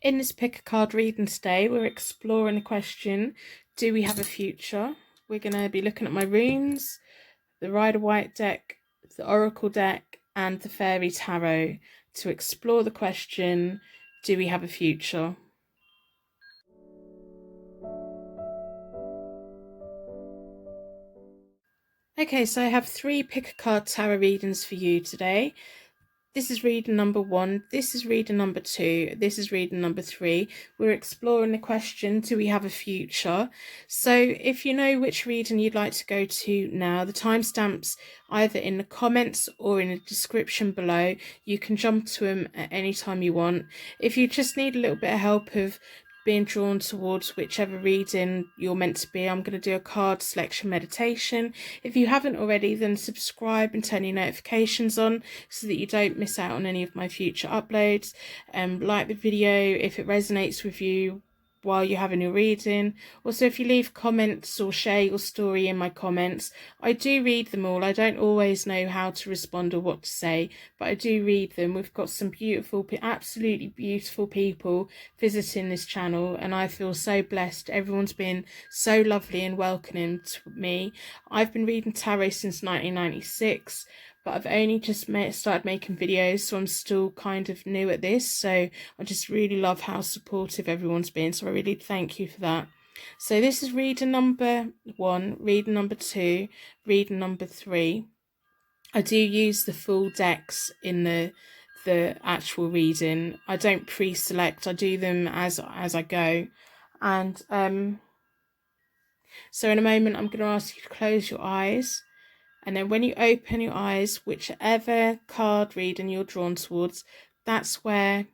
In this pick a card reading today, we're exploring the question, do we have a future? We're going to be looking at my runes, the Rider-Waite deck, the Oracle deck, and the Fairy Tarot to explore the question, do we have a future? Okay, so I have 3 pick a card tarot readings for you today. This is reading number 1, this is reading number 2, this is reading number 3. We're exploring the question, do we have a future? So if you know which reading you'd like to go to now, the timestamps either in the comments or in the description below. You can jump to them at any time you want. If you just need a little bit of help of being drawn towards whichever reading you're meant to be, I'm going to do a card selection meditation. If you haven't already, then subscribe and turn your notifications on so that you don't miss out on any of my future uploads. Like the video if it resonates with you while you're having your reading. Also, if you leave comments or share your story in my comments, I do read them all. I don't always know how to respond or what to say, but I do read them. We've got some beautiful, absolutely beautiful people visiting this channel, and I feel so blessed. Everyone's been so lovely and welcoming to me. I've been reading tarot since 1996, but I've only just started making videos, so I'm still kind of new at this. So I just really love how supportive everyone's been, so I really thank you for that. So this is reading number 1, reading number 2, reading number 3. I do use the full decks in the actual reading. I don't pre-select, I do them as I go. And so in a moment I'm going to ask you to close your eyes. And then when you open your eyes, whichever card reading you're drawn towards, that's where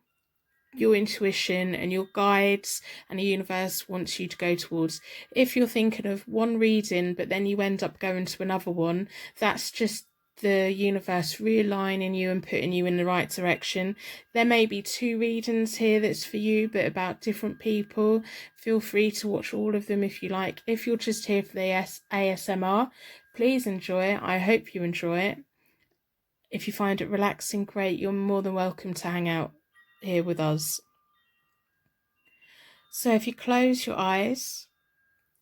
your intuition and your guides and the universe wants you to go towards. If you're thinking of one reading, but then you end up going to another one, that's just the universe realigning you and putting you in the right direction. There may be 2 readings here that's for you, but about different people. Feel free to watch all of them if you like. If you're just here for the ASMR, please enjoy it. I hope you enjoy it. If you find it relaxing, great. You're more than welcome to hang out here with us. So if you close your eyes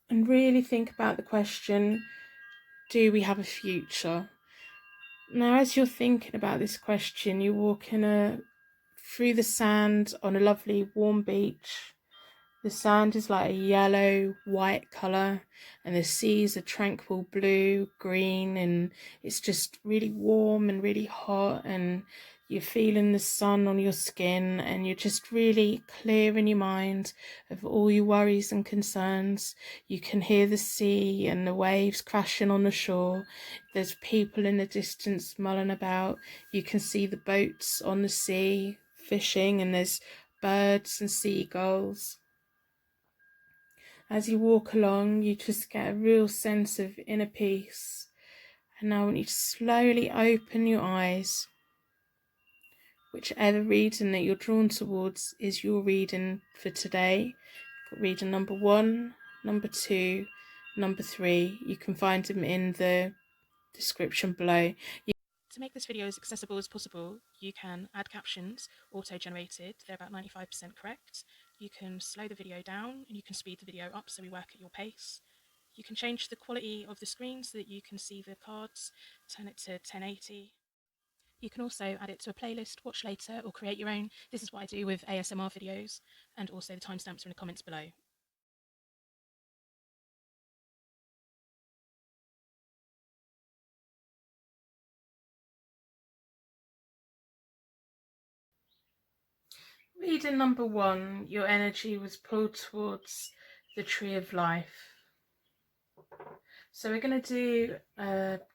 and really think about the question, do we have a future? Now, as you're thinking about this question, you're walking through the sand on a lovely warm beach. The sand is like a yellow, white colour, and the seas are tranquil blue, green, and it's just really warm and really hot, and you're feeling the sun on your skin, and you're just really clear in your mind of all your worries and concerns. You can hear the sea and the waves crashing on the shore. There's people in the distance mulling about. You can see the boats on the sea fishing, and there's birds and seagulls. As you walk along, you just get a real sense of inner peace. And now I want you to slowly open your eyes. Whichever reading that you're drawn towards is your reading for today. Got reading number 1, number 2, number 3. You can find them in the description below. To make this video as accessible as possible, you can add captions, auto-generated. They're about 95% correct. You can slow the video down and you can speed the video up so we work at your pace. You can change the quality of the screen so that you can see the cards, turn it to 1080. You can also add it to a playlist, watch later, or create your own. This is what I do with ASMR videos, and also the timestamps are in the comments below. Reading number 1, your energy was pulled towards the Tree of Life. So we're going to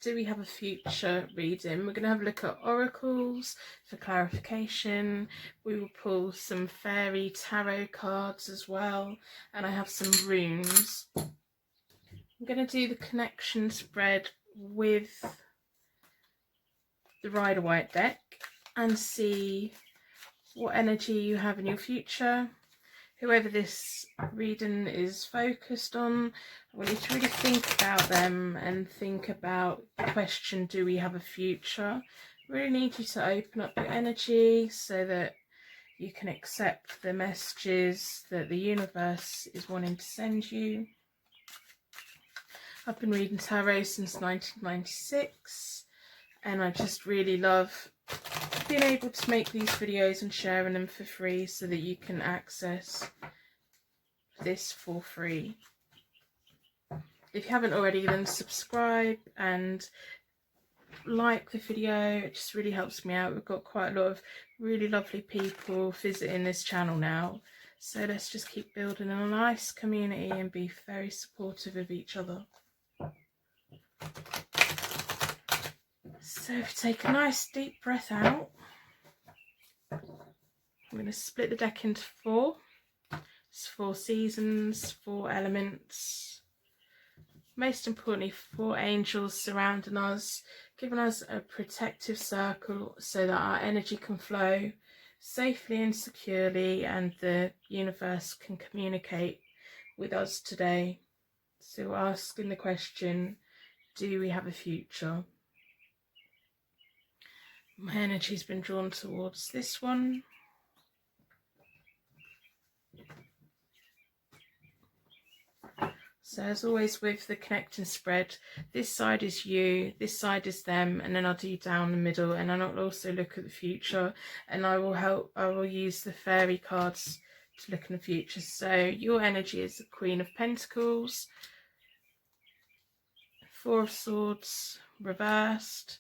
do we have a future reading? We're going to have a look at oracles for clarification. We will pull some fairy tarot cards as well, and I have some runes. I'm going to do the connection spread with the Rider-Waite deck and see what energy you have in your future. Whoever this reading is focused on, I want you to really think about them and think about the question, do we have a future? I really need you to open up your energy so that You can accept the messages that the universe is wanting to send you. I've been reading tarot since 1996, and I just really love being able to make these videos and sharing them for free so that you can access this for free. If you haven't already, then subscribe and like the video. It just really helps me out. We've got quite a lot of really lovely people visiting this channel now, so let's just keep building a nice community and be very supportive of each other. So if you take a nice deep breath out, I'm going to split the deck into 4. It's 4 seasons, 4 elements. Most importantly, 4 angels surrounding us, giving us a protective circle so that our energy can flow safely and securely, and the universe can communicate with us today. So we're asking the question, do we have a future? My energy's been drawn towards this one. So as always with the connect and spread, this side is you, this side is them, and then I'll do down the middle, and then I'll also look at the future, and I will use the fairy cards to look in the future. So your energy is the Queen of Pentacles, 4 of Swords reversed,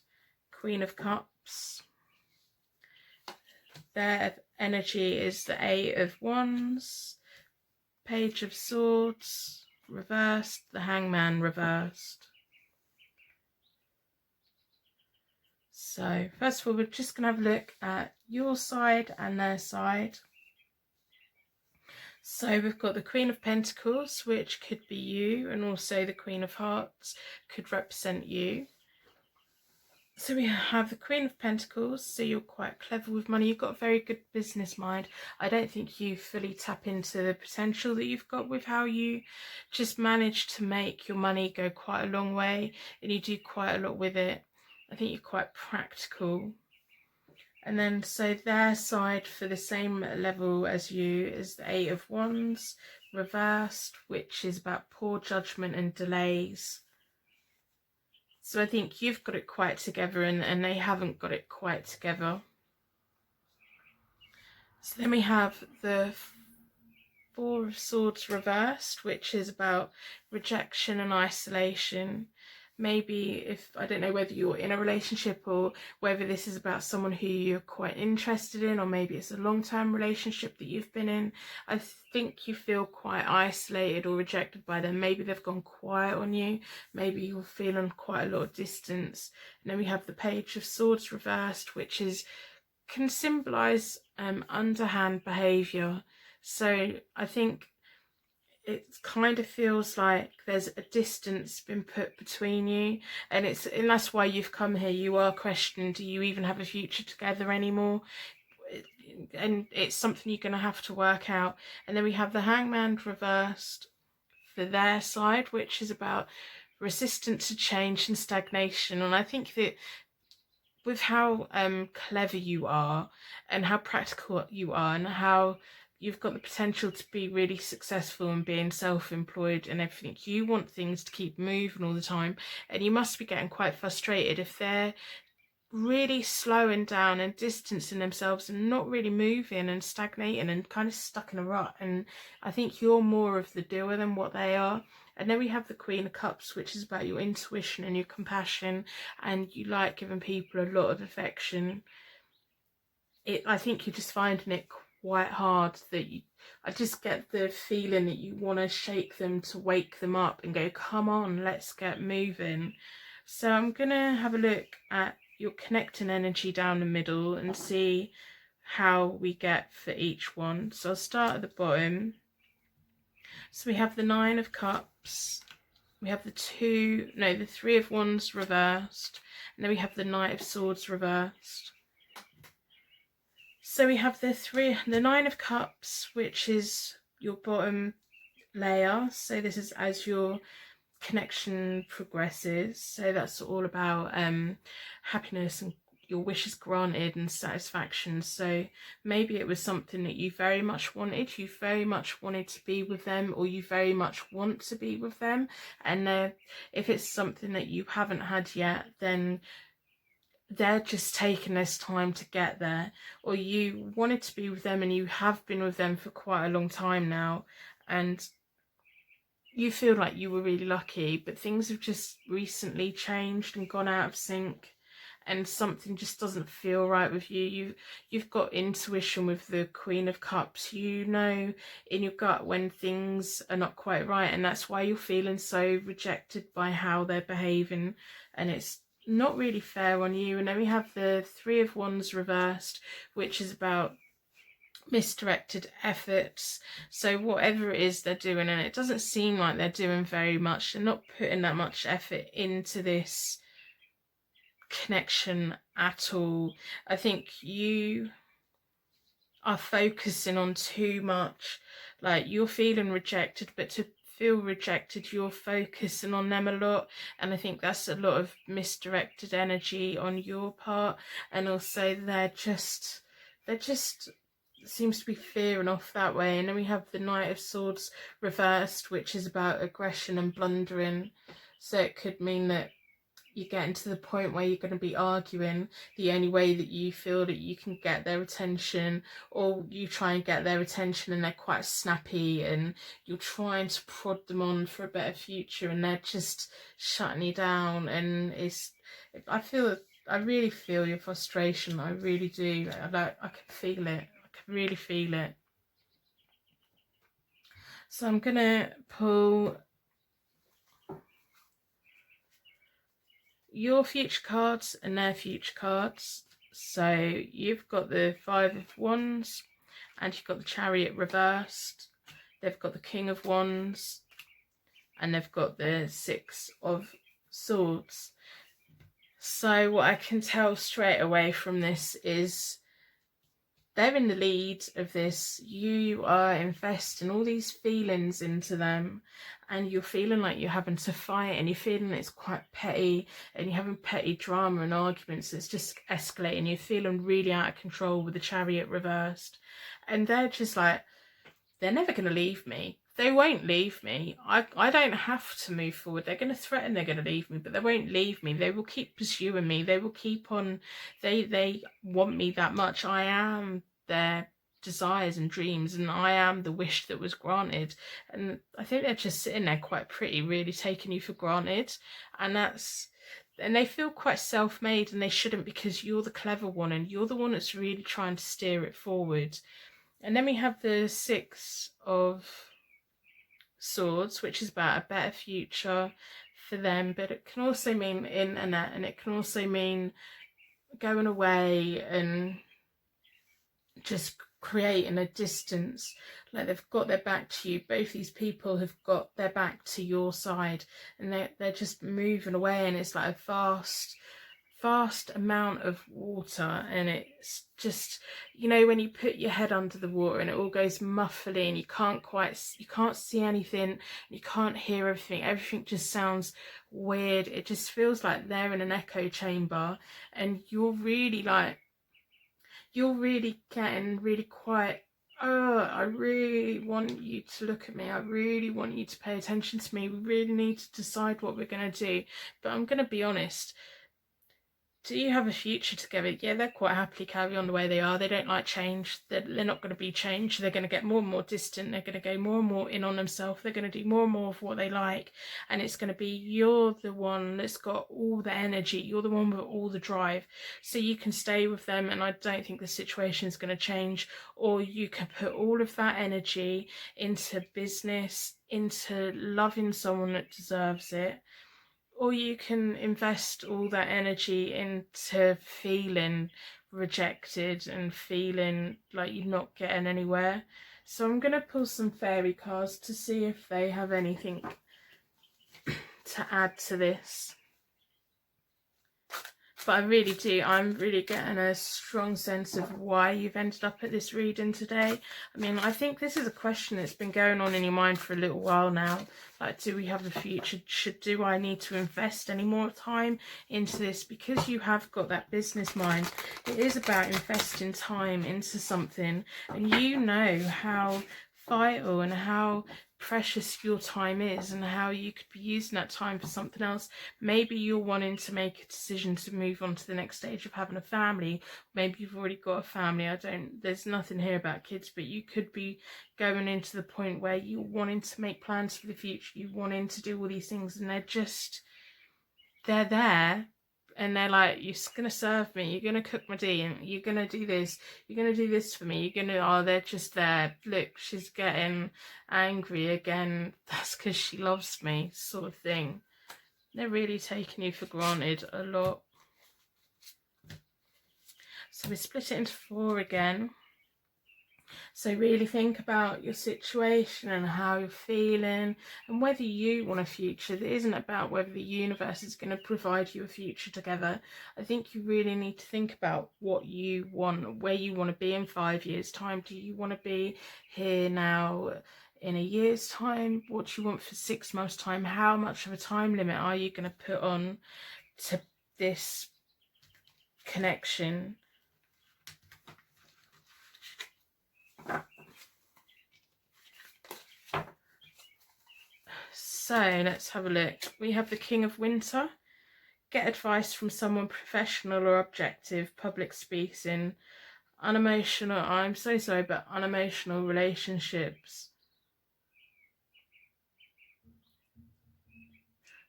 Queen of Cups. Their energy is the 8 of Wands, Page of Swords reversed, the Hangman reversed. So first of all, we're just going to have a look at your side and their side. So we've got the Queen of Pentacles, which could be you, and also the Queen of Hearts could represent you. So we have the Queen of Pentacles, so you're quite clever with money. You've got a very good business mind. I don't think you fully tap into the potential that you've got with how you just manage to make your money go quite a long way, and you do quite a lot with it. I think you're quite practical. And then so their side for the same level as you is the 8 of Wands reversed, which is about poor judgment and delays. So I think you've got it quite together, and they haven't got it quite together. So then we have the 4 of Swords reversed, which is about rejection and isolation. Maybe if, I don't know whether you're in a relationship or whether this is about someone who you're quite interested in, or maybe it's a long-term relationship that you've been in. I think you feel quite isolated or rejected by them. Maybe they've gone quiet on you. Maybe you're feeling quite a lot of distance. And then we have the Page of Swords reversed, which can symbolise underhand behaviour. So I think it kind of feels like there's a distance been put between you, and that's why you've come here. You are questioning, do you even have a future together anymore? And it's something you're going to have to work out. And then we have the Hangman reversed for their side, which is about resistance to change and stagnation. And I think that with how clever you are, and how practical you are, and how you've got the potential to be really successful and being self-employed and everything, you want things to keep moving all the time, and you must be getting quite frustrated if they're really slowing down and distancing themselves and not really moving and stagnating and kind of stuck in a rut. And I think you're more of the doer than what they are. And then we have the Queen of Cups, which is about your intuition and your compassion, and you like giving people a lot of affection. I think you're just finding it quite hard that I just get the feeling that you want to shake them to wake them up and go, come on, let's get moving. So I'm going to have a look at your connecting energy down the middle and see how we get for each one. So I'll start at the bottom. So we have the 9 of Cups, we have the 3 of Wands reversed, and then we have the Knight of Swords reversed. So we have the 9 of Cups, which is your bottom layer. So this is as your connection progresses. So that's all about happiness and your wishes granted and satisfaction. So maybe it was something that you very much wanted. You very much wanted to be with them, or you very much want to be with them. And if it's something that you haven't had yet, then they're just taking this time to get there. Or you wanted to be with them and you have been with them for quite a long time now, and you feel like you were really lucky, but things have just recently changed and gone out of sync, and something just doesn't feel right with you. You've got intuition with the Queen of Cups. You know in your gut when things are not quite right, and that's why you're feeling so rejected by how they're behaving, and it's not really fair on you. And then we have the Three of Wands reversed, which is about misdirected efforts. So whatever it is they're doing, and it doesn't seem like they're doing very much, they're not putting that much effort into this connection at all. I think you are focusing on too much. Like, you're feeling rejected, but to feel rejected, you're focusing on them a lot, and I think that's a lot of misdirected energy on your part. And also they're just seems to be fearing off that way. And then we have the Knight of Swords reversed, which is about aggression and blundering. So it could mean that you're getting to the point where you're going to be arguing the only way that you feel that you can get their attention, or you try and get their attention and they're quite snappy, and you're trying to prod them on for a better future and they're just shutting you down. And I really feel your frustration. I really do. I can feel it. I can really feel it. So I'm gonna pull your future cards and their future cards. So you've got the Five of Wands, and you've got the Chariot reversed. They've got the King of Wands, and they've got the Six of Swords. So what I can tell straight away from this is they're in the lead of this. You are investing all these feelings into them, and you're feeling like you're having to fight, and you're feeling it's quite petty, and you're having petty drama and arguments. It's just escalating. You're feeling really out of control with the Chariot reversed, and they're just like, they're never going to leave me. They won't leave me. I don't have to move forward. They're going to threaten they're going to leave me, but they won't leave me. They will keep pursuing me. They will keep on. They want me that much. I am their desires and dreams, and I am the wish that was granted. And I think they're just sitting there quite pretty, really taking you for granted. And they feel quite self-made, and they shouldn't, because you're the clever one and you're the one that's really trying to steer it forward. And then we have the Six of Swords, which is about a better future for them, but it can also mean in and out, and it can also mean going away and just creating a distance, like they've got their back to you. Both these people have got their back to your side, and they're just moving away, and it's like a vast amount of water. And it's just, you know, when you put your head under the water and it all goes muffly and you can't see anything, you can't hear everything just sounds weird. It just feels like they're in an echo chamber, and you're really getting really quiet. Oh, I really want you to look at me. I really want you to pay attention to me. We really need to decide what we're going to do. But I'm going to be honest. Do you have a future together? Yeah, they're quite happily carry on the way they are. They don't like change. They're not going to be changed. They're going to get more and more distant. They're going to go more and more in on themselves. They're going to do more and more of what they like. And it's going to be, you're the one that's got all the energy. You're the one with all the drive. So you can stay with them, and I don't think the situation is going to change. Or you can put all of that energy into business, into loving someone that deserves it. Or you can invest all that energy into feeling rejected and feeling like you're not getting anywhere. So I'm going to pull some fairy cards to see if they have anything to add to this. But I really do. I'm really getting a strong sense of why you've ended up at this reading today. I mean, I think this is a question that's been going on in your mind for a little while now. Like, do we have a future? Do I need to invest any more time into this? Because you have got that business mind, it is about investing time into something. And you know how vital and how precious your time is, and how you could be using that time for something else. Maybe you're wanting to make a decision to move on to the next stage of having a family. Maybe you've already got a family. There's nothing here about kids, but you could be going into the point where you're wanting to make plans for the future. You're wanting to do all these things, and they're there, and they're like, you're going to serve me, you're going to cook my tea, and you're going to do this, you're going to do this for me, you're going to, oh, they're just there. Look, she's getting angry again. That's because she loves me, sort of thing. They're really taking you for granted a lot. So we split it into 4 again. So really think about your situation and how you're feeling, and whether you want a future. It isn't about whether the universe is going to provide you a future together. I think you really need to think about what you want, where you want to be in 5 years' time. Do you want to be here now in a year's time? What do you want for 6 months' time? How much of a time limit are you going to put on to this connection? So let's have a look. We have the King of Winter. Get advice from someone professional or objective. Public speaking. Unemotional, I'm so sorry, but unemotional relationships.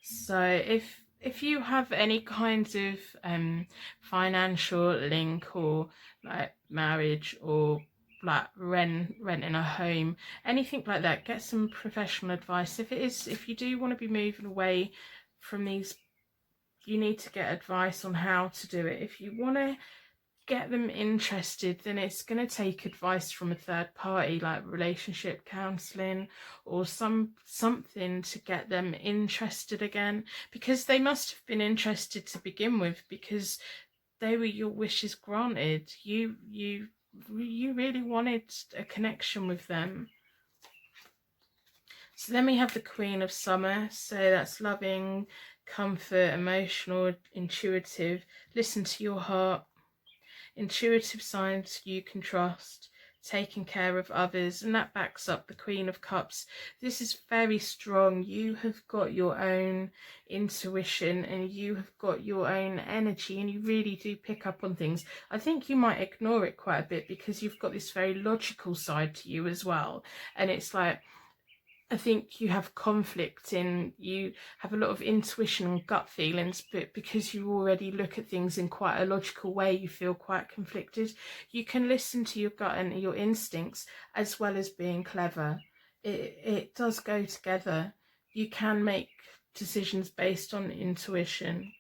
So if you have any kinds of financial link, or like marriage, or like renting a home, anything like that, get some professional advice. If you do want to be moving away from these, you need to get advice on how to do it. If you want to get them interested, then it's going to take advice from a third party, like relationship counselling or something to get them interested again, because they must have been interested to begin with, because they were your wishes granted. You really wanted a connection with them. So then we have the Queen of Summer. So that's loving, comfort, emotional, intuitive. Listen to your heart. Intuitive signs you can trust, taking care of others, and that backs up the Queen of Cups. This is very strong. You have got your own intuition, and you have got your own energy, and you really do pick up on things. I think you might ignore it quite a bit because you've got this very logical side to you as well, and it's like, I think you have conflict in, you have a lot of intuition and gut feelings, but because you already look at things in quite a logical way, you feel quite conflicted. You can listen to your gut and your instincts as well as being clever. It does go together. You can make decisions based on intuition.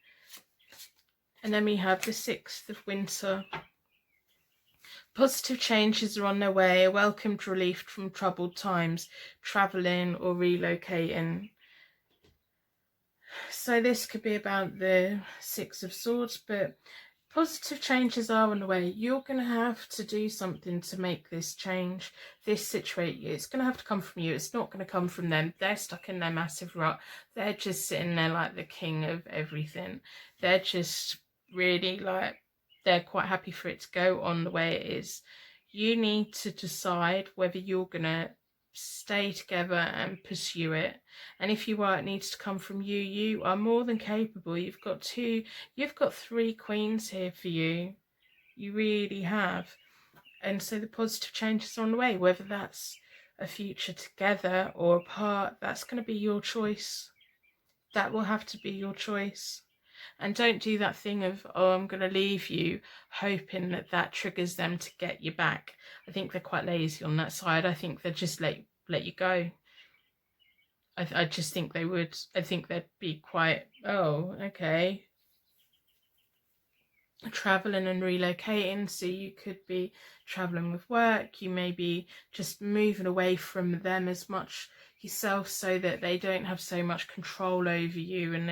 And then we have the 6th of Winter. Positive changes are on their way, a welcomed relief from troubled times, travelling or relocating. So this could be about the 6 of Swords, but positive changes are on the way. You're going to have to do something to make this change, this situation. It's going to have to come from you. It's not going to come from them. They're stuck in their massive rut. They're just sitting there like the king of everything. They're just really like, they're quite happy for it to go on the way it is. You need to decide whether you're going to stay together and pursue it. And if you are, it needs to come from you. You are more than capable. You've got 3 queens here for you. You really have. And so the positive changes are on the way, whether that's a future together or apart. That's going to be your choice. That will have to be your choice. And don't do that thing of, oh, I'm going to leave you, hoping that that triggers them to get you back. I think they're quite lazy on that side. I think they'd just let you go. I just think they would. I think they'd be quite, oh, okay. traveling and relocating, so you could be traveling with work, you may be just moving away from them as much yourself so that they don't have so much control over you and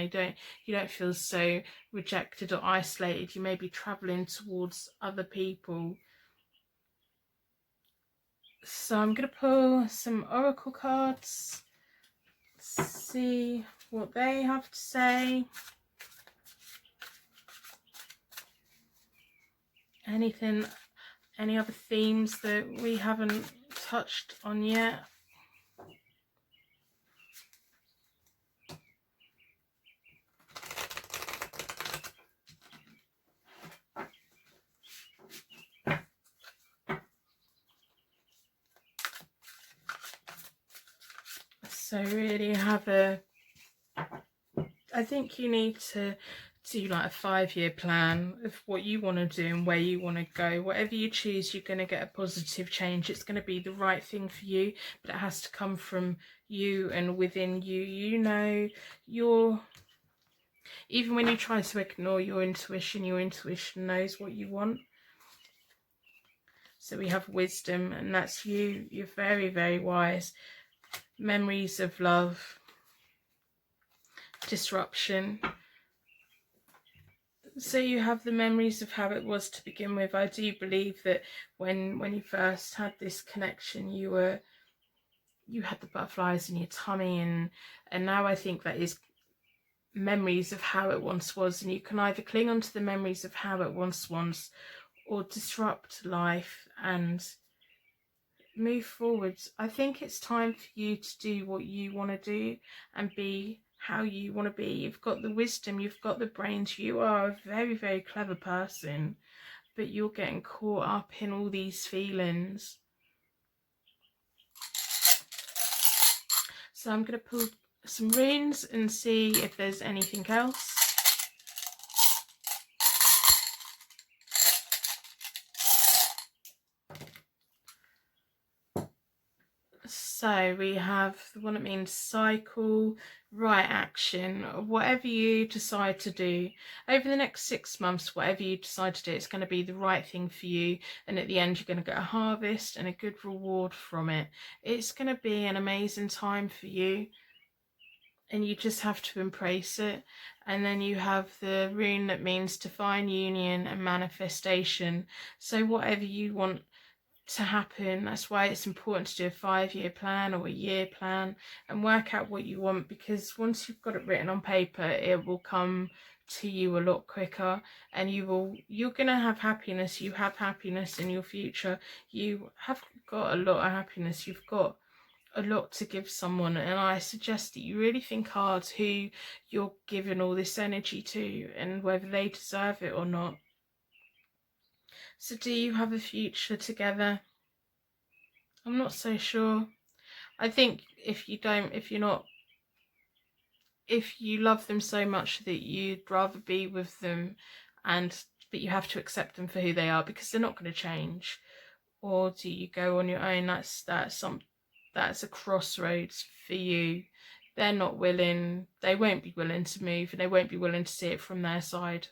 you don't feel so rejected or isolated. You may be traveling towards other people. So I'm going to pull some oracle cards, see what they have to say. Any other themes that we haven't touched on yet? So really I think you need to do like a 5-year plan of what you want to do and where you want to go. Whatever you choose, you're going to get a positive change. It's going to be the right thing for you, but it has to come from you and within you. You know, even when you try to ignore your intuition knows what you want. So we have wisdom, and that's you. You're very, very wise. Memories of love, disruption. So you have the memories of how it was to begin with. I do believe that when you first had this connection, you had the butterflies in your tummy, and now I think that is memories of how it once was, and you can either cling on to the memories of how it once was or disrupt life and move forwards. I think it's time for you to do what you want to do and be how you want to be. You've got the wisdom, you've got the brains, you are a very, very clever person, but you're getting caught up in all these feelings. So I'm going to pull some runes and see if there's anything else. So we have the one that means cycle, right action, whatever you decide to do over the next 6 months, whatever you decide to do, it's going to be the right thing for you. And at the end, you're going to get a harvest and a good reward from it. It's going to be an amazing time for you. And you just have to embrace it. And then you have the rune that means divine union and manifestation. So whatever you want to happen, that's why it's important to do a 5-year plan or a year plan and work out what you want, because once you've got it written on paper, it will come to you a lot quicker, and you're gonna have happiness. You have happiness in your future. You have got a lot of happiness. You've got a lot to give someone, and I suggest that you really think hard who you're giving all this energy to and whether they deserve it or not. So do you have a future together? I'm not so sure. I think if you love them so much that you'd rather be with them, but you have to accept them for who they are because they're not going to change. Or do you go on your own? That's a crossroads for you. They're not willing, they won't be willing to move, and they won't be willing to see it from their side.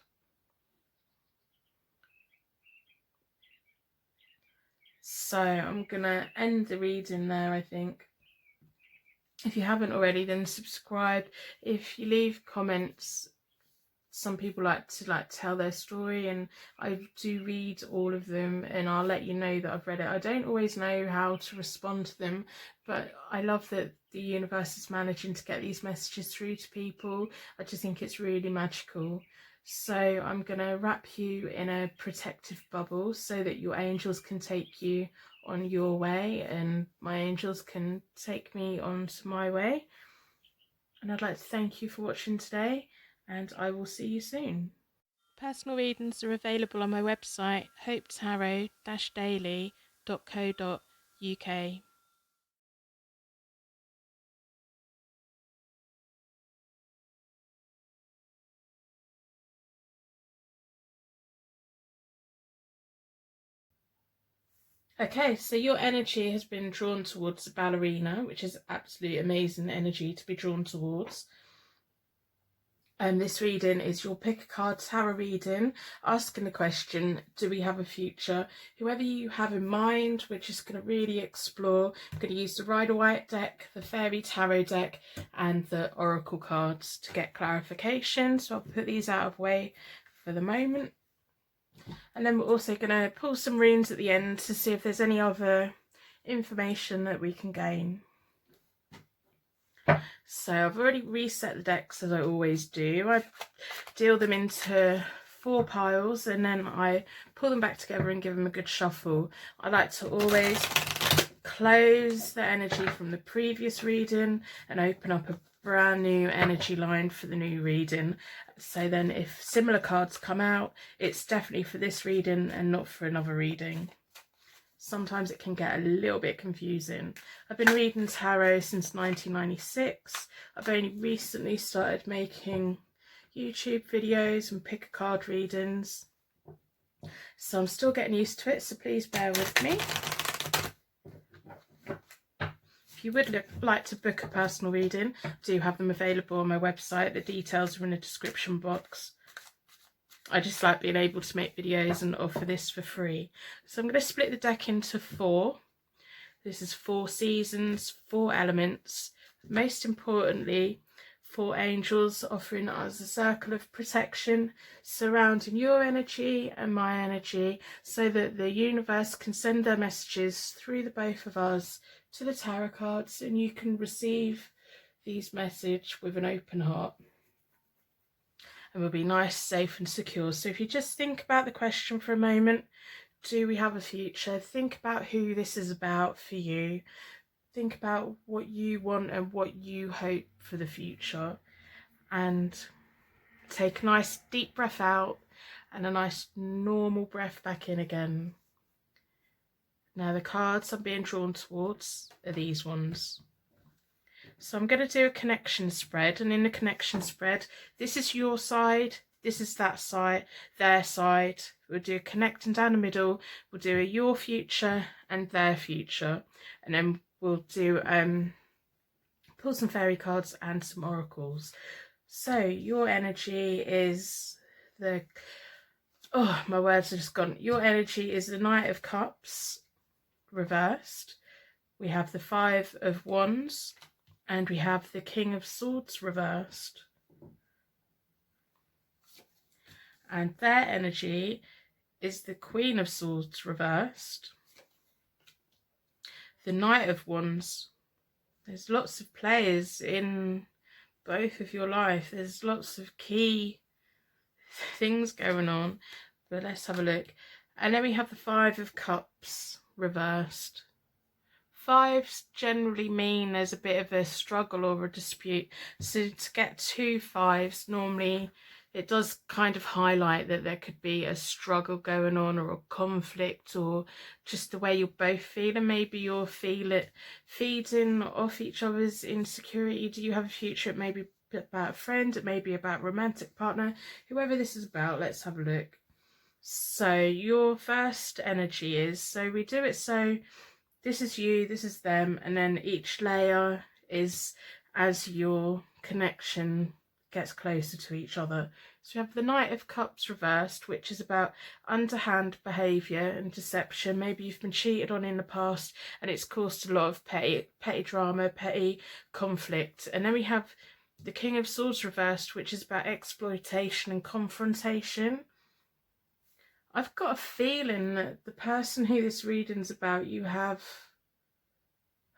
So I'm gonna end the reading there, I think. If you haven't already, then subscribe. If you leave comments, some people like to tell their story, and I do read all of them and I'll let you know that I've read it. I don't always know how to respond to them, but I love that the universe is managing to get these messages through to people. I just think it's really magical. So I'm going to wrap you in a protective bubble so that your angels can take you on your way and my angels can take me onto my way. And I'd like to thank you for watching today, and I will see you soon. Personal readings are available on my website, hopetarot-daily.co.uk. Okay, so your energy has been drawn towards the ballerina, which is absolutely amazing energy to be drawn towards. This reading is your pick a card tarot reading, asking the question, do we have a future? Whoever you have in mind, we're just going to really explore. I'm going to use the Rider-Waite deck, the Fairy Tarot deck, and the Oracle cards to get clarification. So I'll put these out of the way for the moment. And then we're also going to pull some runes at the end to see if there's any other information that we can gain. So I've already reset the decks as I always do. I deal them into 4 piles and then I pull them back together and give them a good shuffle. I like to always close the energy from the previous reading and open up a brand new energy line for the new reading. So then if similar cards come out, it's definitely for this reading and not for another reading. Sometimes it can get a little bit confusing. I've been reading tarot since 1996. I've only recently started making YouTube videos and pick a card readings. So I'm still getting used to it, so please bear with me. If you would like to book a personal reading, I do have them available on my website. The details are in the description box. I just like being able to make videos and offer this for free. So I'm going to split the deck into 4. This is 4 seasons, 4 elements. Most importantly, 4 angels offering us a circle of protection surrounding your energy and my energy so that the universe can send their messages through the both of us to the tarot cards and you can receive these messages with an open heart. And will be nice, safe and secure. So if you just think about the question for a moment, do we have a future? Think about who this is about for you. Think about what you want and what you hope for the future. And take a nice deep breath out and a nice normal breath back in again. Now the cards I'm being drawn towards are these ones. So I'm going to do a connection spread, and in the connection spread, this is your side, this is that side, their side. We'll do a connecting down the middle, we'll do a your future and their future, and then we'll do pull some fairy cards and some oracles. So your energy is the, oh my words have just gone. Your energy is the Knight of Cups reversed. We have the 5 of Wands. And we have the King of Swords reversed. And their energy is the Queen of Swords reversed. The Knight of Wands. There's lots of players in both of your life. There's lots of key things going on. But let's have a look. And then we have the 5 of Cups reversed. 5s generally mean there's a bit of a struggle or a dispute. So to get 2 5s, normally it does kind of highlight that there could be a struggle going on or a conflict or just the way you're both feeling. Maybe you're feeding off each other's insecurity. Do you have a future? It may be about a friend. It may be about a romantic partner. Whoever this is about, let's have a look. So your first energy is, so we do it so this is you, this is them, and then each layer is as your connection gets closer to each other. So we have the Knight of Cups reversed, which is about underhand behaviour and deception. Maybe you've been cheated on in the past and it's caused a lot of petty drama, petty conflict. And then we have the King of Swords reversed, which is about exploitation and confrontation. I've got a feeling that the person who this reading's about, you have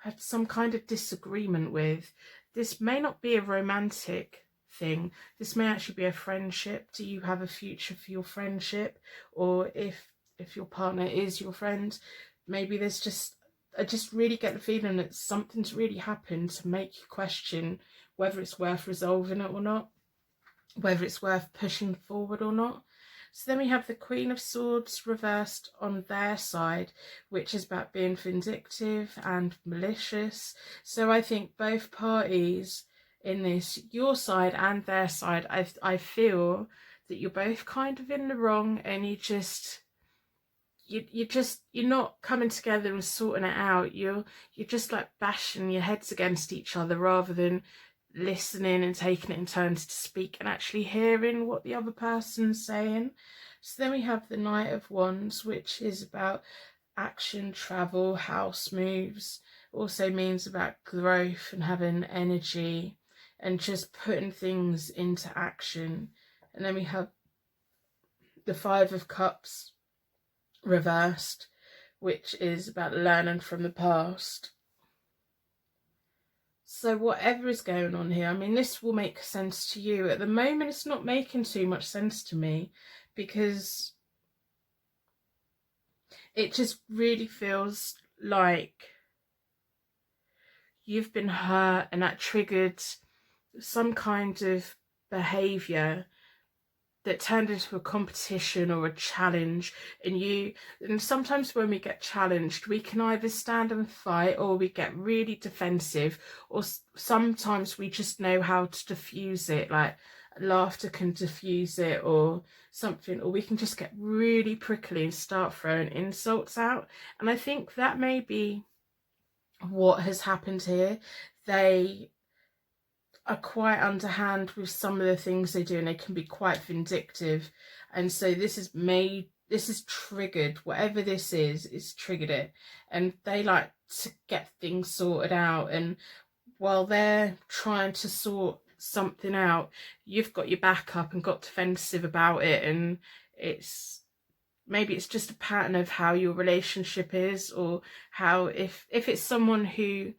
had some kind of disagreement with. This may not be a romantic thing. This may actually be a friendship. Do you have a future for your friendship? Or if your partner is your friend, maybe there's just, I just really get the feeling that something's really happened to make you question whether it's worth resolving it or not, whether it's worth pushing forward or not. So then we have the Queen of Swords reversed on their side, which is about being vindictive and malicious. So I think both parties in this, your side and their side, I feel that you're both kind of in the wrong, and you're not coming together and sorting it out. You're just like bashing your heads against each other rather than listening and taking it in turns to speak and actually hearing what the other person's saying. So then we have the Knight of Wands, which is about action, travel, house moves. Also means about growth and having energy and just putting things into action. And then we have the Five of Cups reversed, which is about learning from the past. So whatever is going on here, I mean, this will make sense to you. At the moment, it's not making too much sense to me, because it just really feels like you've been hurt and that triggered some kind of behaviour that turned into a competition or a challenge. And sometimes when we get challenged, we can either stand and fight, or we get really defensive, or sometimes we just know how to diffuse it, like laughter can diffuse it or something, or we can just get really prickly and start throwing insults out. And I think that may be what has happened here. They are quite underhand with some of the things they do, and they can be quite vindictive. And so this is triggered, whatever this is, it's triggered it. And they like to get things sorted out. And while they're trying to sort something out, you've got your back up and got defensive about it. And maybe it's just a pattern of how your relationship is, or how if it's someone who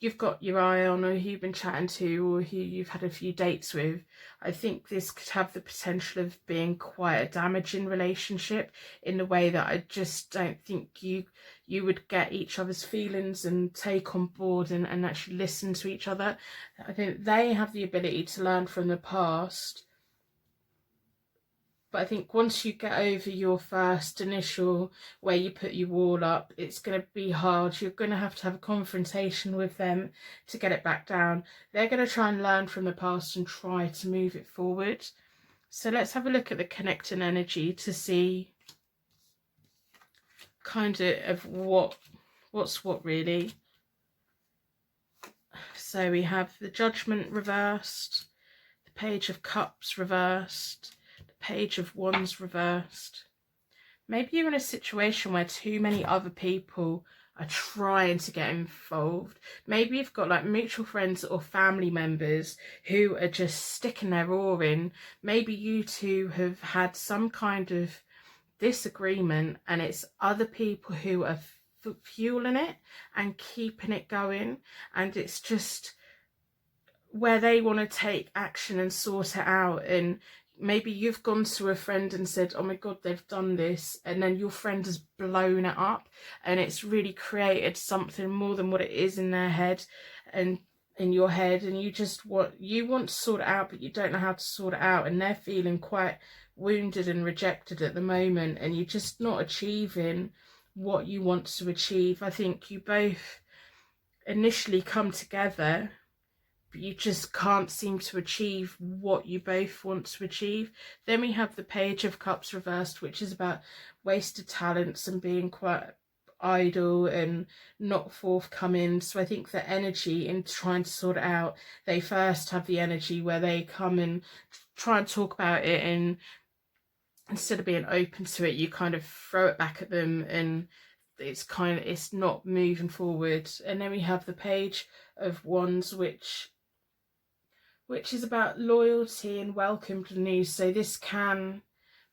you've got your eye on, or who you've been chatting to, or who you've had a few dates with, I think this could have the potential of being quite a damaging relationship, in the way that I just don't think you would get each other's feelings and take on board and actually listen to each other. I think they have the ability to learn from the past, but I think once you get over your first initial where you put your wall up, it's going to be hard. You're going to have a confrontation with them to get it back down. They're going to try and learn from the past and try to move it forward. So let's have a look at the connecting energy to see kind of what's what really. So we have the Judgment reversed, the Page of Cups reversed, Page of Wands reversed. Maybe you're in a situation where too many other people are trying to get involved. Maybe you've got like mutual friends or family members who are just sticking their oar in. Maybe you two have had some kind of disagreement, and it's other people who are fueling it and keeping it going, and it's just where they want to take action and sort it out. And maybe you've gone to a friend and said, oh my god, they've done this, and then your friend has blown it up, and it's really created something more than what it is in their head and in your head, and you want to sort it out, but you don't know how to sort it out, and they're feeling quite wounded and rejected at the moment, and you're just not achieving what you want to achieve. I think you both initially come together, but you just can't seem to achieve what you both want to achieve. Then we have the Page of Cups reversed, which is about wasted talents and being quite idle and not forthcoming. So I think the energy in trying to sort it out, they first have the energy where they come and try and talk about it, and instead of being open to it, you kind of throw it back at them, and it's not moving forward. And then we have the Page of Wands, which is about loyalty and welcomed news. So this can,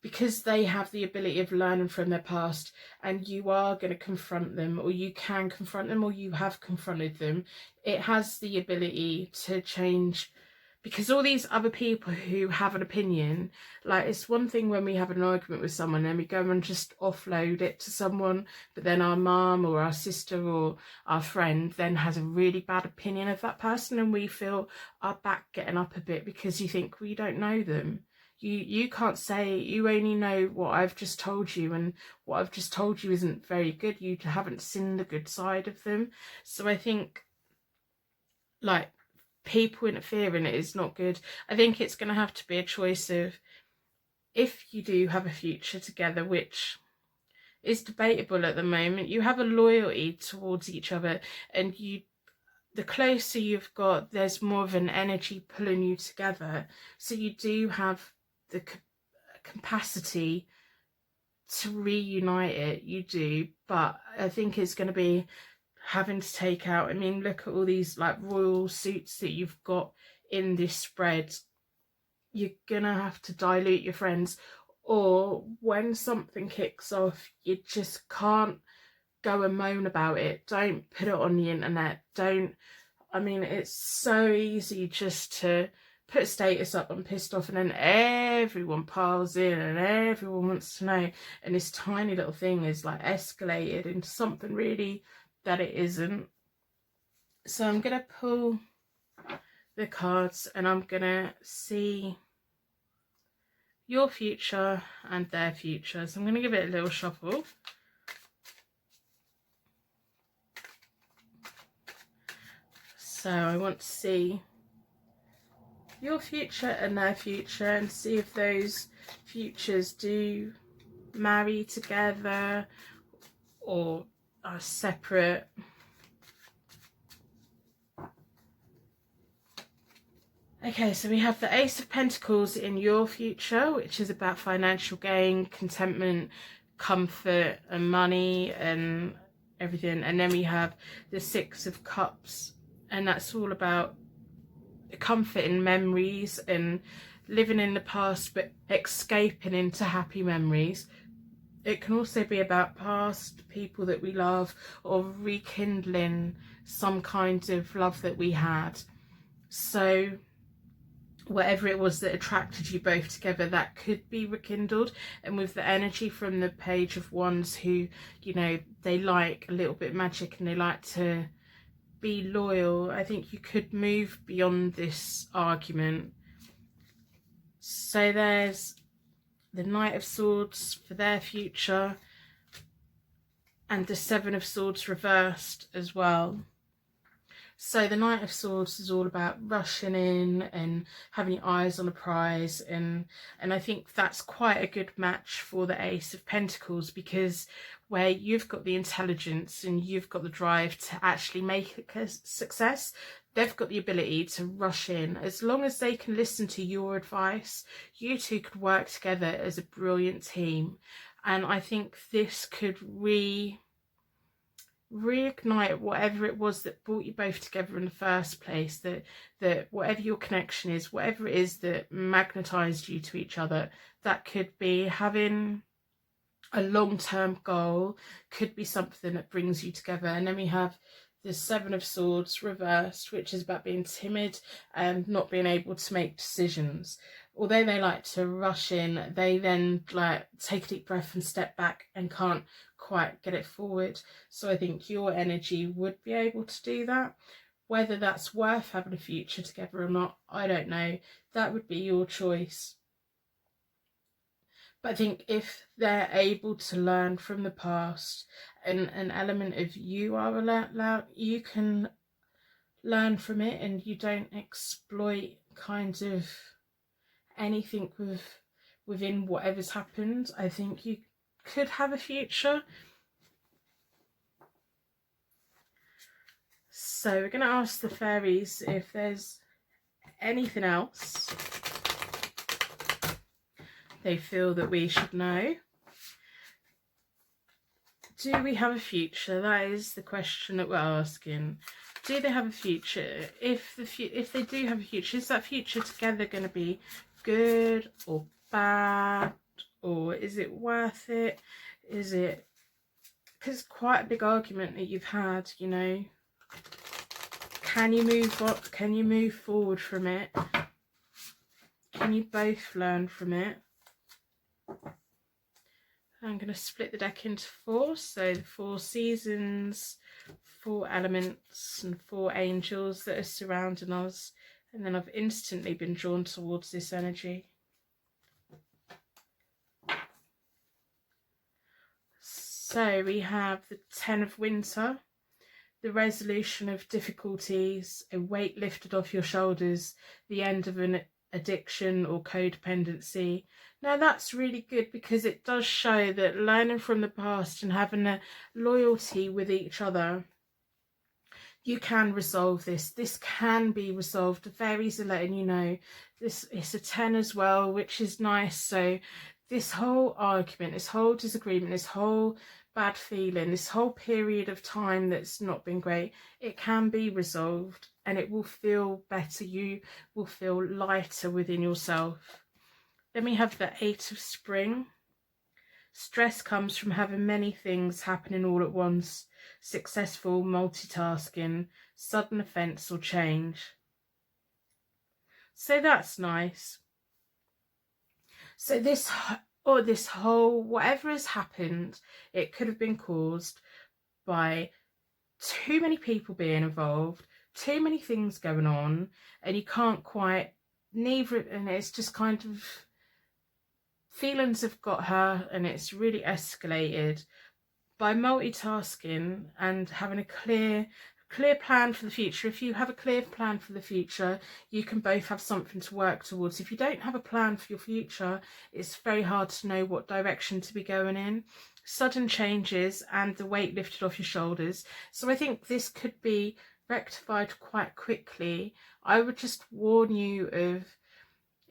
because they have the ability of learning from their past, and you are going to confront them, or you can confront them, or you have confronted them, it has the ability to change. Because all these other people who have an opinion, like, it's one thing when we have an argument with someone and we go and just offload it to someone, but then our mum or our sister or our friend then has a really bad opinion of that person, and we feel our back getting up a bit because you think, well, you don't know them. You can't say, you only know what I've just told you, and what I've just told you isn't very good. You haven't seen the good side of them. So I think, like, people interfering, it is not good. I think it's going to have to be a choice of, if you do have a future together, which is debatable at the moment, you have a loyalty towards each other, and the closer you've got, there's more of an energy pulling you together. So you do have the capacity to reunite it, you do. But I think it's going to be having to take out, I mean, look at all these like royal suits that you've got in this spread. You're gonna have to dilute your friends, or when something kicks off, you just can't go and moan about it. Don't put it on the internet. Don't, I mean, it's so easy just to put a status up, I'm pissed off, and then everyone piles in and everyone wants to know, and this tiny little thing is like escalated into something really that it isn't. So I'm gonna pull the cards and I'm gonna see your future and their future. So I'm gonna give it a little shuffle. So I want to see your future and their future and see if those futures do marry together or are separate. Okay, so we have the Ace of Pentacles in your future, which is about financial gain, contentment, comfort and money and everything. And then we have the Six of Cups, and that's all about comfort in memories and living in the past but escaping into happy memories. It can also be about past people that we love or rekindling some kind of love that we had. So whatever it was that attracted you both together, that could be rekindled. And with the energy from the Page of Wands, who, you know, they like a little bit magic and they like to be loyal, I think you could move beyond this argument. So there's the Knight of Swords for their future and the Seven of Swords reversed as well. So the Knight of Swords is all about rushing in and having your eyes on a prize, and I think that's quite a good match for the Ace of Pentacles, because where you've got the intelligence and you've got the drive to actually make it a success, they've got the ability to rush in. As long as they can listen to your advice, you two could work together as a brilliant team. And I think this could reignite whatever it was that brought you both together in the first place, that whatever your connection is, whatever it is that magnetized you to each other, that could be having a long-term goal, could be something that brings you together. And then we have the Seven of Swords reversed, which is about being timid and not being able to make decisions. Although they like to rush in, they then like take a deep breath and step back and can't quite get it forward. So I think your energy would be able to do that. Whether that's worth having a future together or not, I don't know. That would be your choice. But I think if they're able to learn from the past, and an element of you are allowed, you can learn from it and you don't exploit kind of anything within whatever's happened, I think you could have a future. So we're going to ask the fairies if there's anything else they feel that we should know. Do we have a future? That is the question that we're asking. Do they have a future? If they do have a future, is that future together going to be good or bad, or is it worth it? Is it, because it's quite a big argument that you've had, you know, can you move up, can you move forward from it, can you both learn from it? I'm going to split the deck into four, so the 4 seasons, 4 elements and 4 angels that are surrounding us, and then I've instantly been drawn towards this energy. So we have the 10 of Winter, the resolution of difficulties, a weight lifted off your shoulders, the end of an addiction or codependency. Now that's really good, because it does show that learning from the past and having a loyalty with each other you can resolve this. This can be resolved. The fairies are letting you know. This is a 10 as well, which is nice. So this whole argument, this whole disagreement, this whole bad feeling, this whole period of time that's not been great, it can be resolved and it will feel better. You will feel lighter within yourself. Then we have the 8 of Spring. Stress comes from having many things happening all at once, successful multitasking, sudden offence or change. So that's nice. So this whole, whatever has happened, it could have been caused by too many people being involved, too many things going on, and you can't quite, and it's just kind of, feelings have got her and it's really escalated. By multitasking and having a clear plan for the future, if you have a clear plan for the future, you can both have something to work towards. If you don't have a plan for your future, it's very hard to know what direction to be going in. Sudden changes and the weight lifted off your shoulders. So I think this could be rectified quite quickly. I would just warn you of,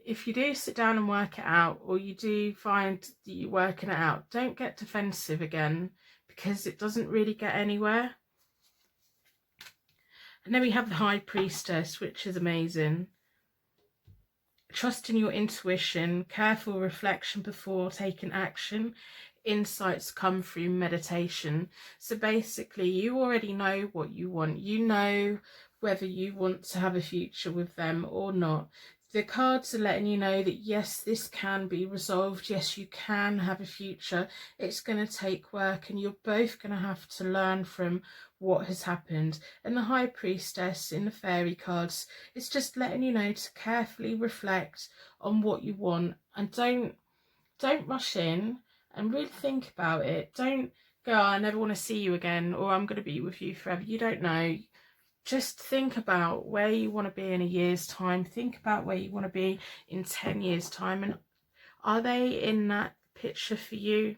if you do sit down and work it out, or you do find that you're working it out, don't get defensive again, because it doesn't really get anywhere. And then we have the High Priestess, which is amazing. Trust in your intuition, careful reflection before taking action. Insights come through meditation. So basically, you already know what you want. You know whether you want to have a future with them or not. The cards are letting you know that yes, this can be resolved. Yes, you can have a future. It's going to take work and you're both going to have to learn from what has happened. And the High Priestess in the fairy cards, it's just letting you know to carefully reflect on what you want, and don't rush in and really think about it. Don't go, I never want to see you again, or I'm going to be with you forever. You don't know. Just think about where you want to be in a year's time. Think about where you want to be in 10 years' time. And are they in that picture for you?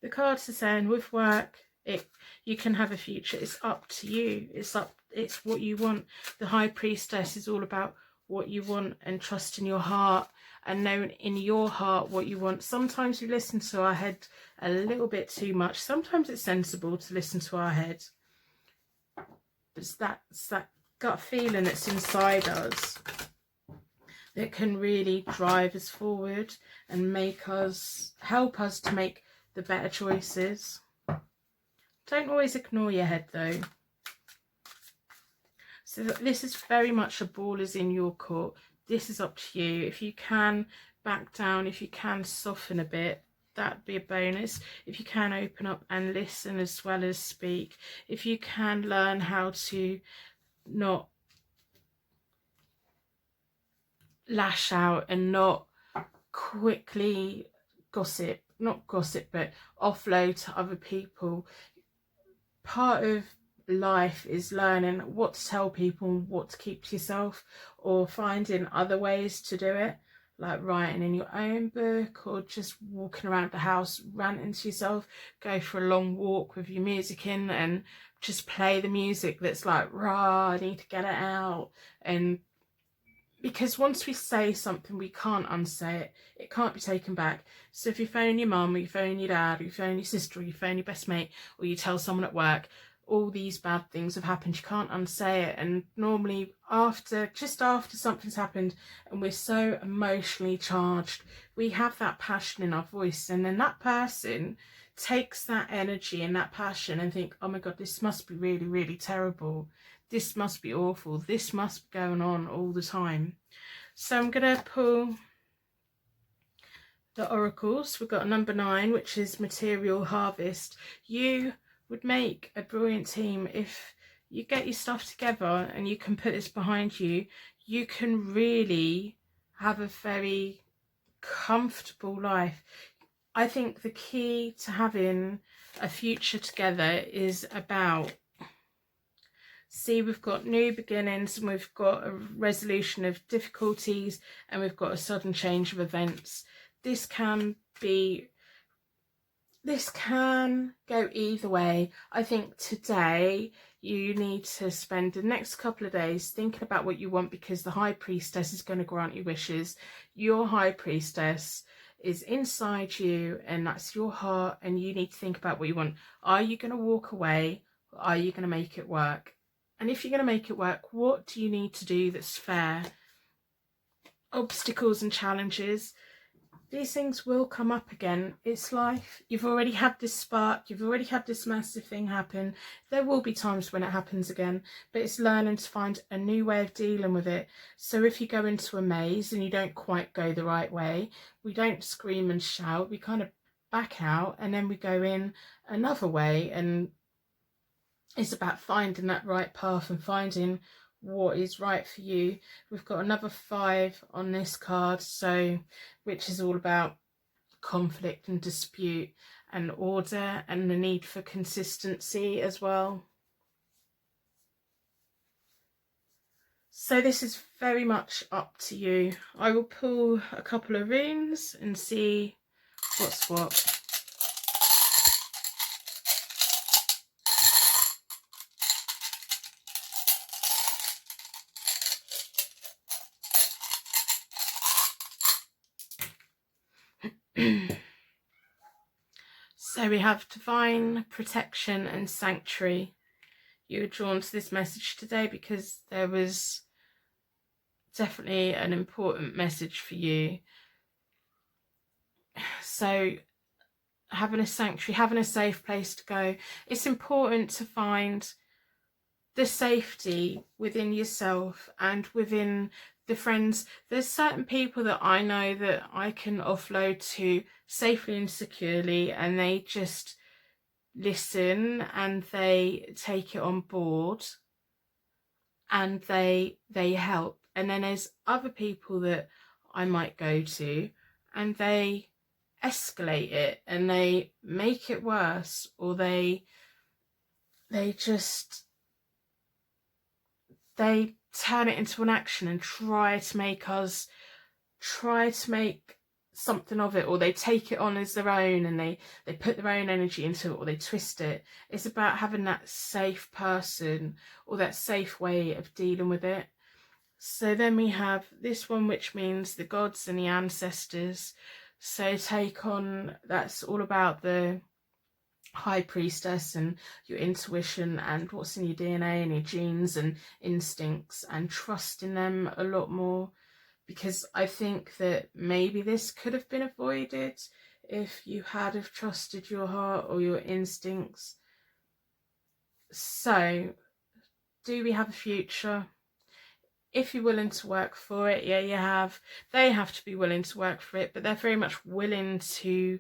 The cards are saying with work, you can have a future. It's up to you. It's what you want. The High Priestess is all about what you want and trust in your heart and knowing in your heart what you want. Sometimes we listen to our head a little bit too much. Sometimes it's sensible to listen to our head. It's that gut feeling that's inside us that can really drive us forward and help us to make the better choices. Don't always ignore your head though. So this is very much a ball is in your court. This is up to you. If you can back down, if you can soften a bit, that'd be a bonus. If you can open up and listen as well as speak, if you can learn how to not lash out and not quickly not gossip, but offload to other people. Part of life is learning what to tell people and what to keep to yourself, or finding other ways to do it, like writing in your own book, or just walking around the house ranting to yourself. Go for a long walk with your music in and just play the music that's like, rah, I need to get it out. And because once we say something, we can't unsay it. It can't be taken back. So if you phone your mum, or you phone your dad, or you phone your sister, or you phone your best mate, or you tell someone at work, all these bad things have happened, you can't unsay it. And normally just after something's happened and we're so emotionally charged, we have that passion in our voice, and then that person takes that energy and that passion and think, oh my god, this must be really, really terrible. This must be awful. This must be going on all the time. So I'm going to pull the oracles. We've got number 9, which is material harvest. You would make a brilliant team if you get your stuff together and you can put this behind you. You can really have a very comfortable life. I think the key to having a future together is about, see, we've got new beginnings, and we've got a resolution of difficulties, and we've got a sudden change of events. This can go either way. I think today you need to spend the next couple of days thinking about what you want, because the High Priestess is going to grant you wishes. Your High Priestess is inside you, and that's your heart, and you need to think about what you want. Are you going to walk away, or are you going to make it work? And if you're going to make it work, what do you need to do that's fair? Obstacles and challenges, these things will come up again. It's life. You've already had this spark. You've already had this massive thing happen. There will be times when it happens again, but it's learning to find a new way of dealing with it. So if you go into a maze and you don't quite go the right way, we don't scream and shout. We kind of back out, and then we go in another way. And it's about finding that right path and finding what is right for you. We've got another 5 on this card, so which is all about conflict and dispute and order and the need for consistency as well. So this is very much up to you. I will pull a couple of runes and see what's what. So we have divine protection and sanctuary. You were drawn to this message today because there was definitely an important message for you. So having a sanctuary, having a safe place to go, it's important to find the safety within yourself and within the friends. There's certain people that I know that I can offload to safely and securely, and they just listen and they take it on board and they help. And then there's other people that I might go to and they escalate it and they make it worse, or they turn it into an action and try to make something of it, or they take it on as their own and they put their own energy into it, or they twist it. It's about having that safe person or that safe way of dealing with it. So then we have this one, which means the gods and the ancestors. So take on, that's all about the High Priestess and your intuition and what's in your DNA and your genes and instincts, and trusting them a lot more, because I think that maybe this could have been avoided if you had have trusted your heart or your instincts. So do we have a future? If you're willing to work for it, yeah, you have. They have to be willing to work for it, but they're very much willing to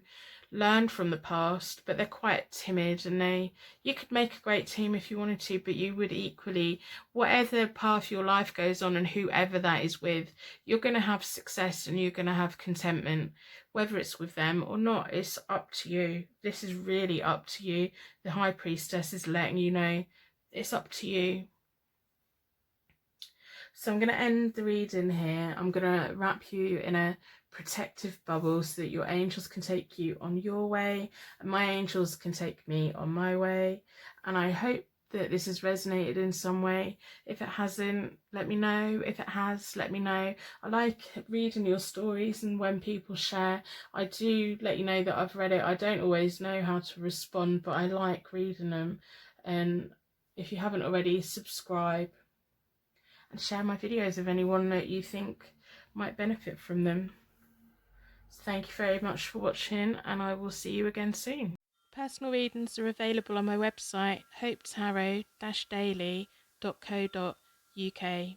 learn from the past, but they're quite timid, and you could make a great team if you wanted to, but you would equally, whatever path your life goes on and whoever that is with, you're going to have success and you're going to have contentment, whether it's with them or not. It's up to you. This is really up to you. The High Priestess is letting you know it's up to you. So I'm going to end the reading here. I'm going to wrap you in a protective bubble so that your angels can take you on your way and my angels can take me on my way. And I hope that this has resonated in some way. If it hasn't, let me know. If it has, let me know. I like reading your stories, and when people share, I do let you know that I've read it. I don't always know how to respond, but I like reading them. And if you haven't already, subscribe and share my videos with anyone that you think might benefit from them. So thank you very much for watching, and I will see you again soon. Personal readings are available on my website, hopetarot-daily.co.uk.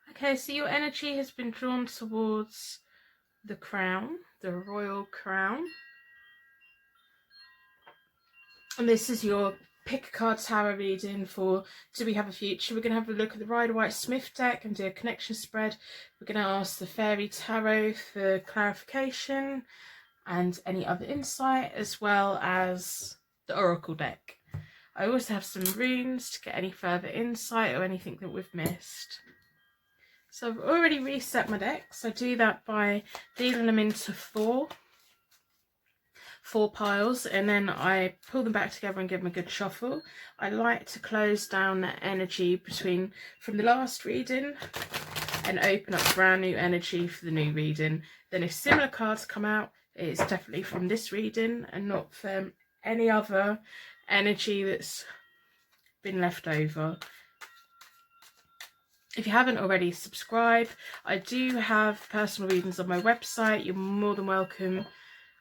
Okay, so your energy has been drawn towards the crown, the royal crown. And this is your pick a card tarot reading for Do We Have a Future? We're going to have a look at the Rider-Waite-Smith deck and do a connection spread. We're going to ask the Fairy Tarot for clarification and any other insight, as well as the Oracle deck. I also have some runes to get any further insight or anything that we've missed. So I've already reset my decks. I do that by dealing them into four piles, and then I pull them back together and give them a good shuffle. I like to close down that energy from the last reading and open up brand new energy for the new reading. Then if similar cards come out, it's definitely from this reading and not from any other energy that's been left over. If you haven't already, subscribe. I do have personal readings on my website. You're more than welcome.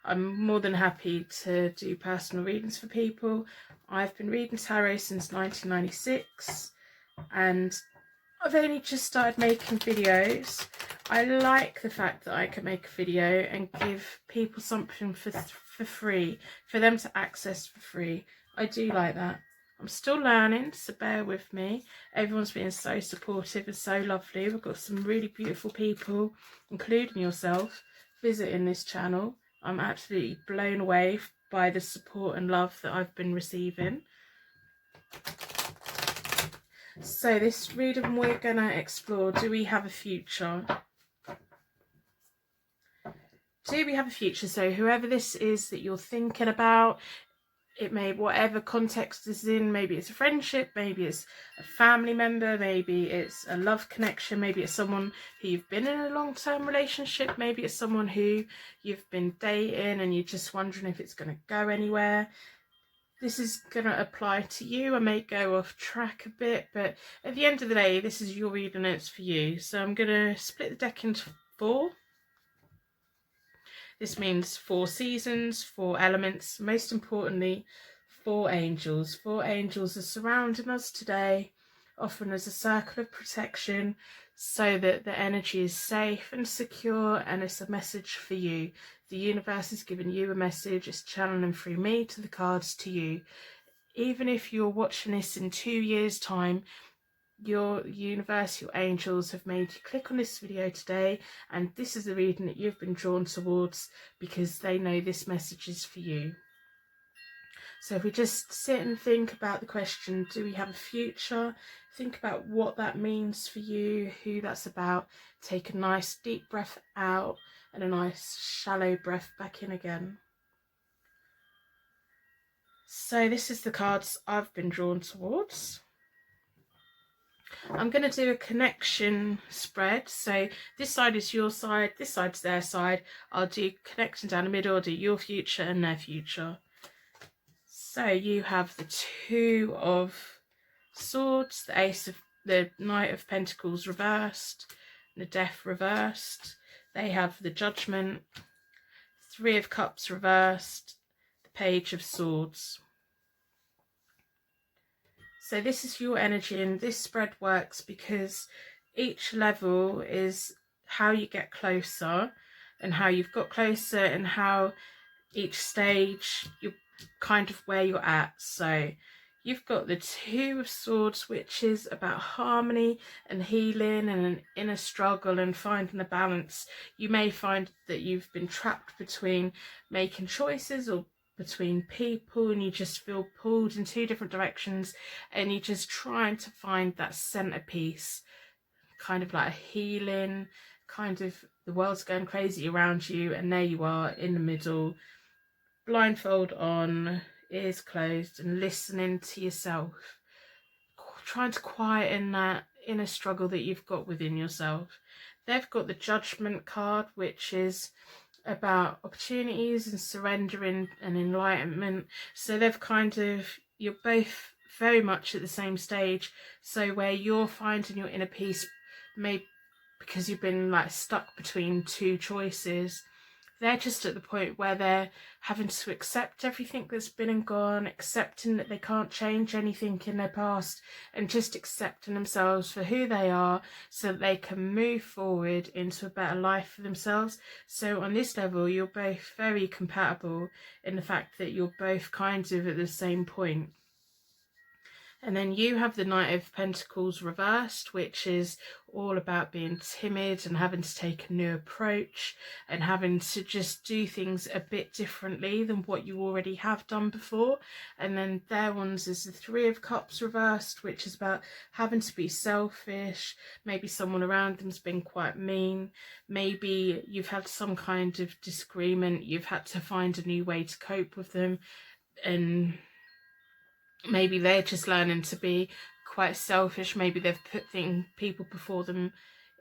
I'm more than happy to do personal readings for people. I've been reading tarot since 1996 and I've only just started making videos. I like the fact that I can make a video and give people something for free, for them to access for free. I do like that. I'm still learning, so bear with me. Everyone's been so supportive and so lovely. We've got some really beautiful people, including yourself, visiting this channel. I'm absolutely blown away by the support and love that I've been receiving. So this reading we're going to explore, do we have a future? Do we have a future? So whoever this is that you're thinking about, it may, whatever context is in, maybe it's a friendship, maybe it's a family member, maybe it's a love connection, maybe it's someone who you've been in a long-term relationship, maybe it's someone who you've been dating and you're just wondering if it's going to go anywhere. This is going to apply to you. I may go off track a bit, but at the end of the day, this is your reading and it's for you. So I'm going to split the deck into four. This means 4 seasons, 4 elements, most importantly, 4 angels. 4 angels are surrounding us today, offering us a circle of protection so that the energy is safe and secure, and it's a message for you. The universe is giving you a message, it's channeling through me to the cards to you. Even if you're watching this in 2 years' time, your universe, your angels have made you click on this video today, and this is the reading that you've been drawn towards because they know this message is for you. So if we just sit and think about the question, do we have a future? Think about what that means for you, who that's about. Take a nice deep breath out and a nice shallow breath back in again. So this is the cards I've been drawn towards. I'm going to do a connection spread. So this side is your side, this side's their side. I'll do connection down the middle, I'll do your future and their future. So you have the 2 of Swords, the Knight of Pentacles reversed, the Death reversed. They have the Judgment, 3 of Cups reversed, the Page of Swords. So this is your energy, and this spread works because each level is how you get closer and how you've got closer and how each stage you're kind of where you're at. So you've got the 2 of Swords, which is about harmony and healing and an inner struggle and finding a balance. You may find that you've been trapped between making choices or between people, and you just feel pulled in 2 different directions, and you're just trying to find that centerpiece, kind of like a healing, kind of the world's going crazy around you, and there you are in the middle, blindfold on, ears closed, and listening to yourself, trying to quieten that inner struggle that you've got within yourself. They've got the Judgment card, which is about opportunities and surrendering and enlightenment. So they've kind of, you're both very much at the same stage. So where you're finding your inner peace, maybe because you've been like stuck between 2 choices, they're just at the point where they're having to accept everything that's been and gone, accepting that they can't change anything in their past, and just accepting themselves for who they are so that they can move forward into a better life for themselves. So on this level, you're both very compatible in the fact that you're both kind of at the same point. And then you have the Knight of Pentacles reversed, which is all about being timid and having to take a new approach and having to just do things a bit differently than what you already have done before. And then their ones is the Three of Cups reversed, which is about having to be selfish. Maybe someone around them's been quite mean. Maybe you've had some kind of disagreement. You've had to find a new way to cope with them. And maybe they're just learning to be quite selfish. Maybe they've put people before them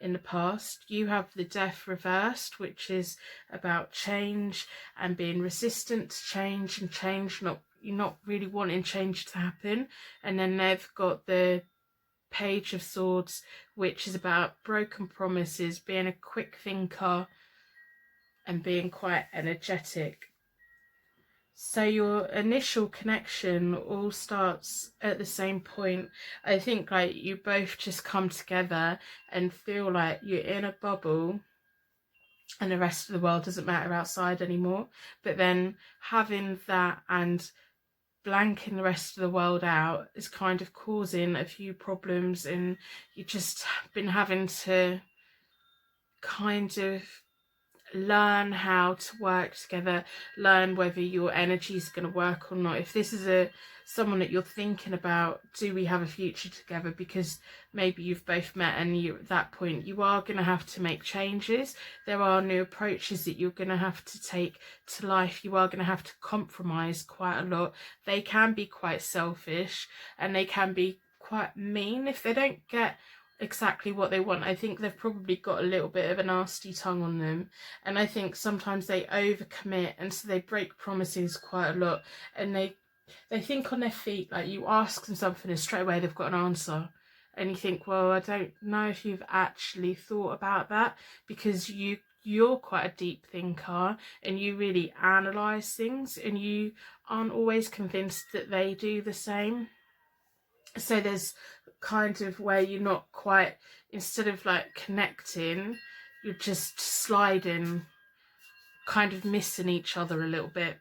in the past. You have the Death reversed, which is about change and being resistant to change and change, you're not really wanting change to happen. And then they've got the Page of Swords, which is about broken promises, being a quick thinker and being quite energetic. So your initial connection all starts at the same point. I think like you both just come together and feel like you're in a bubble and the rest of the world doesn't matter outside anymore. But then having that and blanking the rest of the world out is kind of causing a few problems, and you just been having to kind of learn how to work together, learn whether your energy is going to work or not. If this is someone that you're thinking about, do we have a future together, because maybe you've both met and you at that point you are going to have to make changes. There are new approaches that you're going to have to take to life. You are going to have to compromise quite a lot. They can be quite selfish and they can be quite mean if they don't get exactly what they want. I think they've probably got a little bit of a nasty tongue on them, and I think sometimes they overcommit, and so they break promises quite a lot, and they think on their feet. Like you ask them something and straight away they've got an answer, and you think, well, I don't know if you've actually thought about that, because you're quite a deep thinker and you really analyze things, and you aren't always convinced that they do the same. So there's kind of where you're not quite, instead of like connecting, you're just sliding, kind of missing each other a little bit.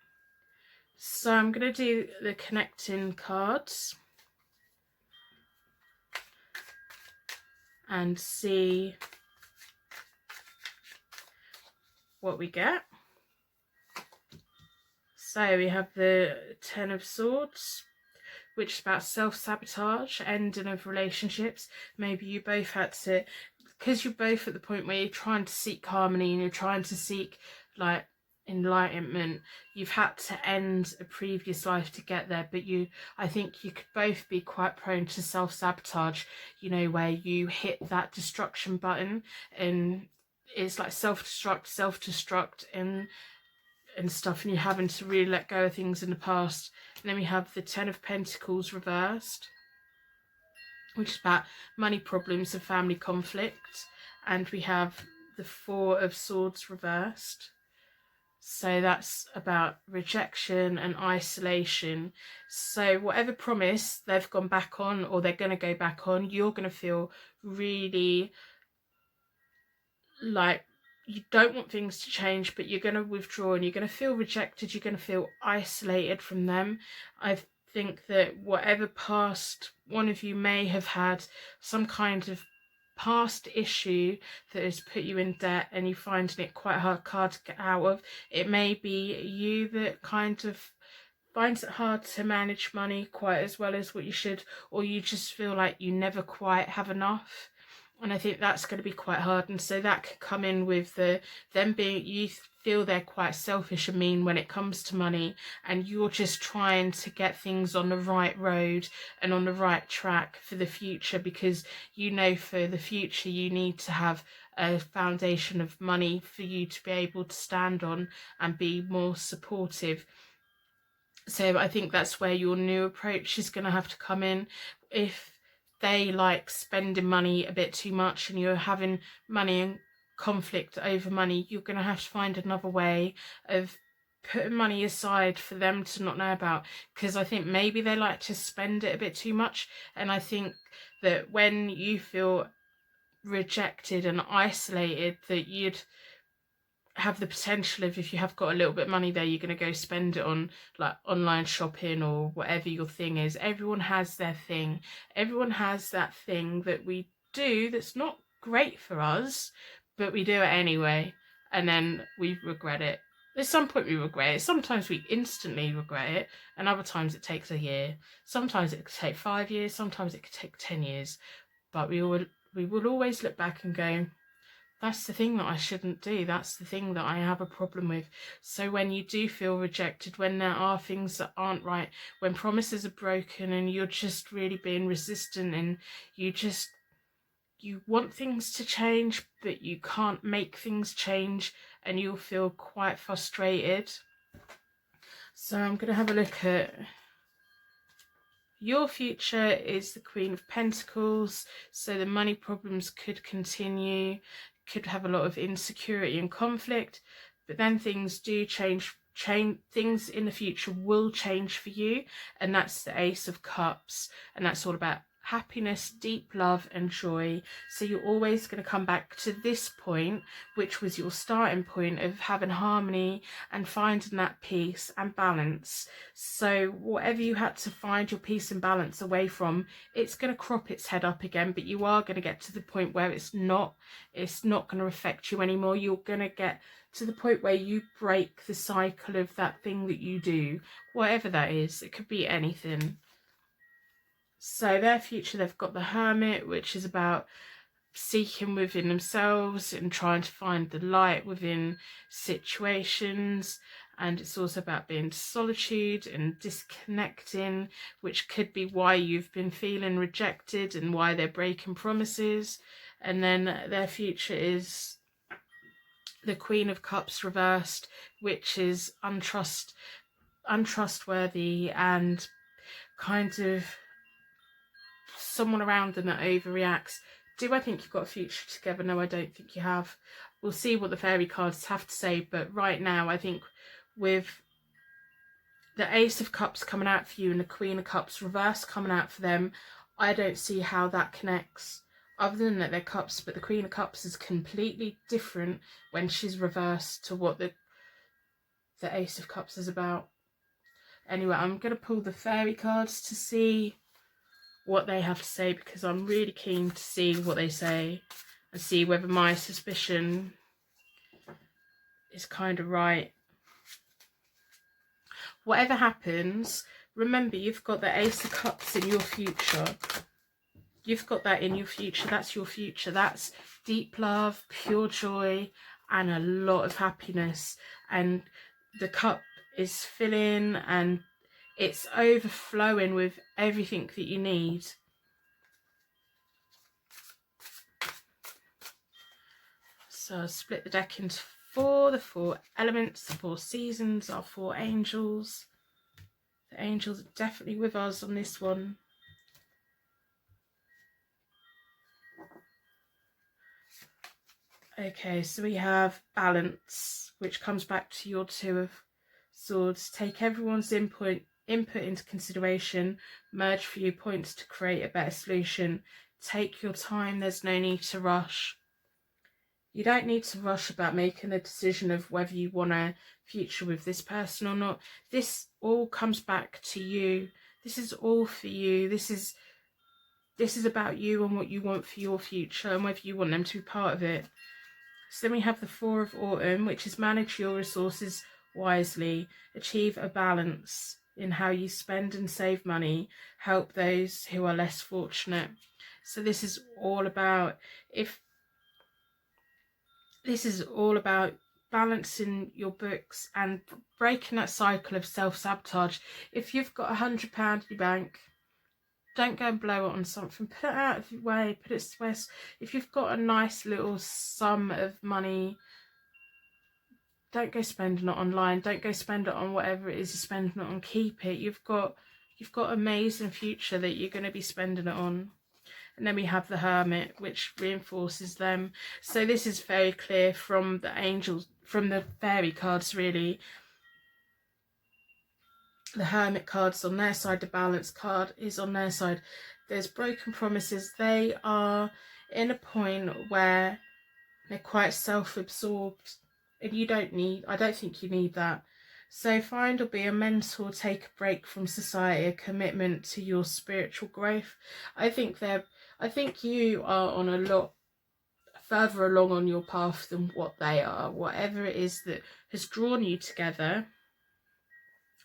So I'm going to do the connecting cards and see what we get. So we have the Ten of Swords, which is about self-sabotage, ending of relationships. Maybe you both had to, because you're both at the point where you're trying to seek harmony and you're trying to seek like enlightenment, you've had to end a previous life to get there. But I think you could both be quite prone to self-sabotage, you know, where you hit that destruction button and it's like self-destruct and stuff, and you're having to really let go of things in the past. And then we have the Ten of Pentacles reversed, which is about money problems and family conflict. And we have the Four of Swords reversed. So that's about rejection and isolation. So whatever promise they've gone back on, or they're going to go back on, you're going to feel really like you don't want things to change, but you're going to withdraw and you're going to feel rejected. You're going to feel isolated from them. I think that whatever past one of you may have had, some kind of past issue that has put you in debt and you're finding it quite hard to get out of. It may be you that kind of finds it hard to manage money quite as well as what you should, or you just feel like you never quite have enough. And I think that's going to be quite hard. And so that could come in with them being, you feel they're quite selfish and mean when it comes to money, and you're just trying to get things on the right road and on the right track for the future, because you know for the future you need to have a foundation of money for you to be able to stand on and be more supportive. So I think that's where your new approach is going to have to come in. If they like spending money a bit too much and you're having money and conflict over money, you're going to have to find another way of putting money aside for them to not know about, because I think maybe they like to spend it a bit too much. And I think that when you feel rejected and isolated, that you'd have the potential of, if you have got a little bit of money there, you're going to go spend it on like online shopping or whatever your thing is. Everyone has their thing. Everyone has that thing that we do that's not great for us, but we do it anyway, and then we regret it. At some point we regret it. Sometimes we instantly regret it, and other times it takes a year. Sometimes it could take 5 years, sometimes it could take 10 years, but we will always look back and go, that's the thing that I shouldn't do. That's the thing that I have a problem with. So when you do feel rejected, when there are things that aren't right, when promises are broken and you're just really being resistant and you want things to change, but you can't make things change, and you'll feel quite frustrated. So I'm going to have a look at your future. Is the Queen of Pentacles, so the money problems could continue, could have a lot of insecurity and conflict, but then things do change. Things in the future will change for you, and that's the Ace of Cups, and that's all about happiness, deep love and joy. So you're always going to come back to this point, which was your starting point of having harmony and finding that peace and balance. So whatever you had to find your peace and balance away from, it's going to crop its head up again, but you are going to get to the point where it's not going to affect you anymore. You're going to get to the point where you break the cycle of that thing that you do, whatever that is. It could be anything. So their future, they've got the Hermit, which is about seeking within themselves and trying to find the light within situations. And it's also about being solitude and disconnecting, which could be why you've been feeling rejected and why they're breaking promises. And then their future is the Queen of Cups reversed, which is untrustworthy and kind of someone around them that overreacts. Do I think you've got a future together? No, I don't think you have. We'll see what the fairy cards have to say, but right now I think with the Ace of Cups coming out for you and the Queen of Cups reverse coming out for them, I don't see how that connects, other than that they're cups, but the Queen of Cups is completely different when she's reversed to what the Ace of Cups is about. Anyway, I'm going to pull the fairy cards to see what they have to say, because I'm really keen to see what they say and see whether my suspicion is kind of right. Whatever happens, remember you've got the Ace of Cups in your future. You've got that in your future. That's your future. That's deep love, pure joy, and a lot of happiness. And the cup is filling and it's overflowing with everything that you need. So I'll split the deck into four. The 4 elements, the 4 seasons, our 4 angels. The angels are definitely with us on this one. Okay, so we have balance, which comes back to your 2 of Swords. Take everyone's input into consideration, merge viewpoints to create a better solution. Take your time, there's no need to rush. You don't need to rush about making a decision of whether you want a future with this person or not. This all comes back to you. This is all for you. This is about you and what you want for your future and whether you want them to be part of it. So then we have the 4 of Autumn, which is manage your resources wisely, achieve a balance in how you spend and save money, help those who are less fortunate. So this is all about balancing your books and breaking that cycle of self-sabotage. If you've got £100 in your bank, don't go and blow it on something. Put it out of your way, put it somewhere. If you've got a nice little sum of money, don't go spending it online. Don't go spend it on whatever it is you're spending it on. Keep it. You've got amazing future that you're going to be spending it on. And then we have the Hermit, which reinforces them. So this is very clear from the angels, from the fairy cards really. The Hermit card's on their side, the Balance card is on their side. There's broken promises. They are in a point where they're quite self-absorbed and I don't think you need that. So find or be a mentor, take a break from society, a commitment to your spiritual growth. I think you are on a lot further along on your path than what they are. Whatever it is that has drawn you together,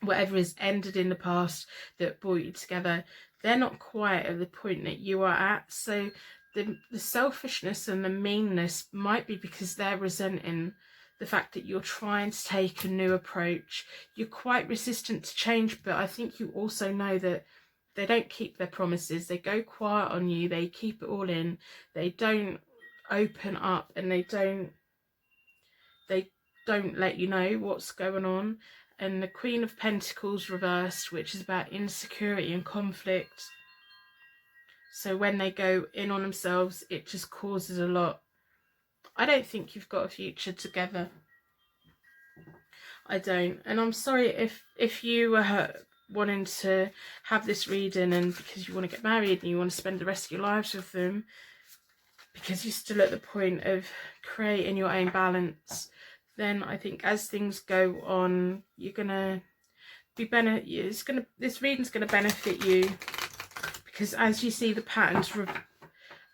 whatever has ended in the past that brought you together, they're not quite at the point that you are at. So the selfishness and the meanness might be because they're resenting the fact that you're trying to take a new approach. You're quite resistant to change, but I think you also know that they don't keep their promises. They go quiet on you. They keep it all in. They don't open up, and they don't let you know what's going on. And the Queen of Pentacles reversed, which is about insecurity and conflict. So when they go in on themselves, it just causes a lot. I don't think you've got a future together. I don't. And I'm sorry if you were wanting to have this reading and because you want to get married and you want to spend the rest of your lives with them, because you're still at the point of creating your own balance, then I think as things go on, you're gonna be this reading's gonna benefit you, because as you see the patterns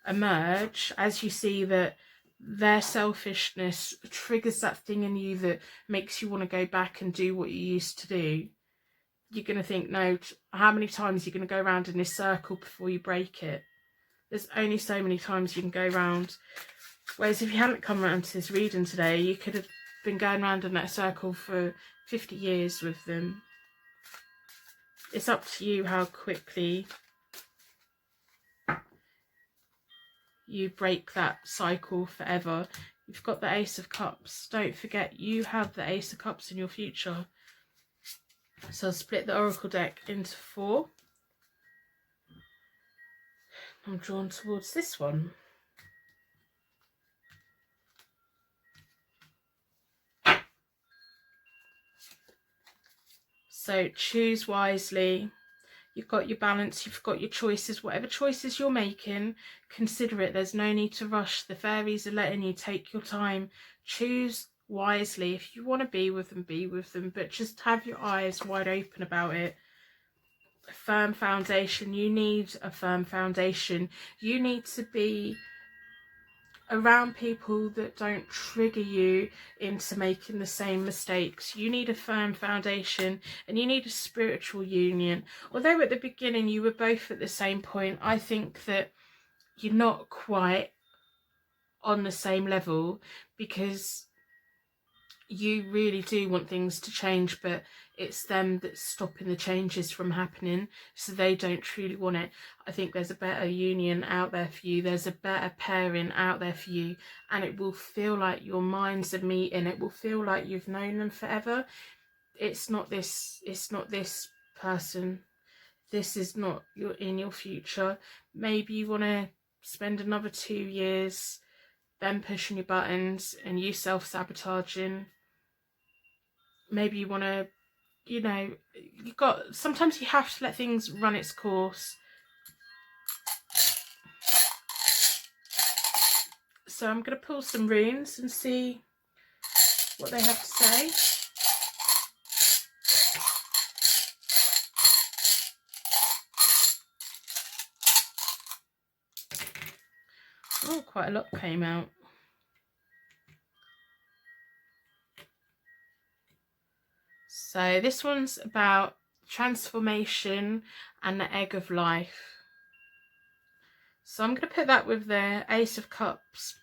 emerge, as you see that their selfishness triggers that thing in you that makes you want to go back and do what you used to do, you're gonna think, no, how many times you're gonna go around in this circle before you break it? There's only so many times you can go round. Whereas if you hadn't come around to this reading today, you could have been going around in that circle for 50 years with them. It's up to you how quickly you break that cycle forever. You've got the Ace of Cups. Don't forget, you have the Ace of Cups in your future. So I'll split the Oracle deck into 4. I'm drawn towards this one. So choose wisely. You've got your balance, you've got your choices. Whatever choices you're making, consider it. There's no need to rush. The fairies are letting you take your time. Choose wisely. If you want to be with them, be with them. But just have your eyes wide open about it. A firm foundation. You need a firm foundation. You need to be around people that don't trigger you into making the same mistakes. You need a firm foundation, and you need a spiritual union. Although at the beginning you were both at the same point, I think that you're not quite on the same level, because you really do want things to change, but it's them that's stopping the changes from happening, so they don't truly want it. I think there's a better union out there for you. There's a better pairing out there for you, and it will feel like your minds are meeting. It will feel like you've known them forever. It's not this person. This is not in your future. Maybe you want to spend another 2 years them pushing your buttons and you self-sabotaging. Maybe you want to, sometimes you have to let things run its course. So I'm going to pull some runes and see what they have to say. Oh, quite a lot came out. So this one's about transformation and the egg of life. So I'm going to put that with the Ace of Cups,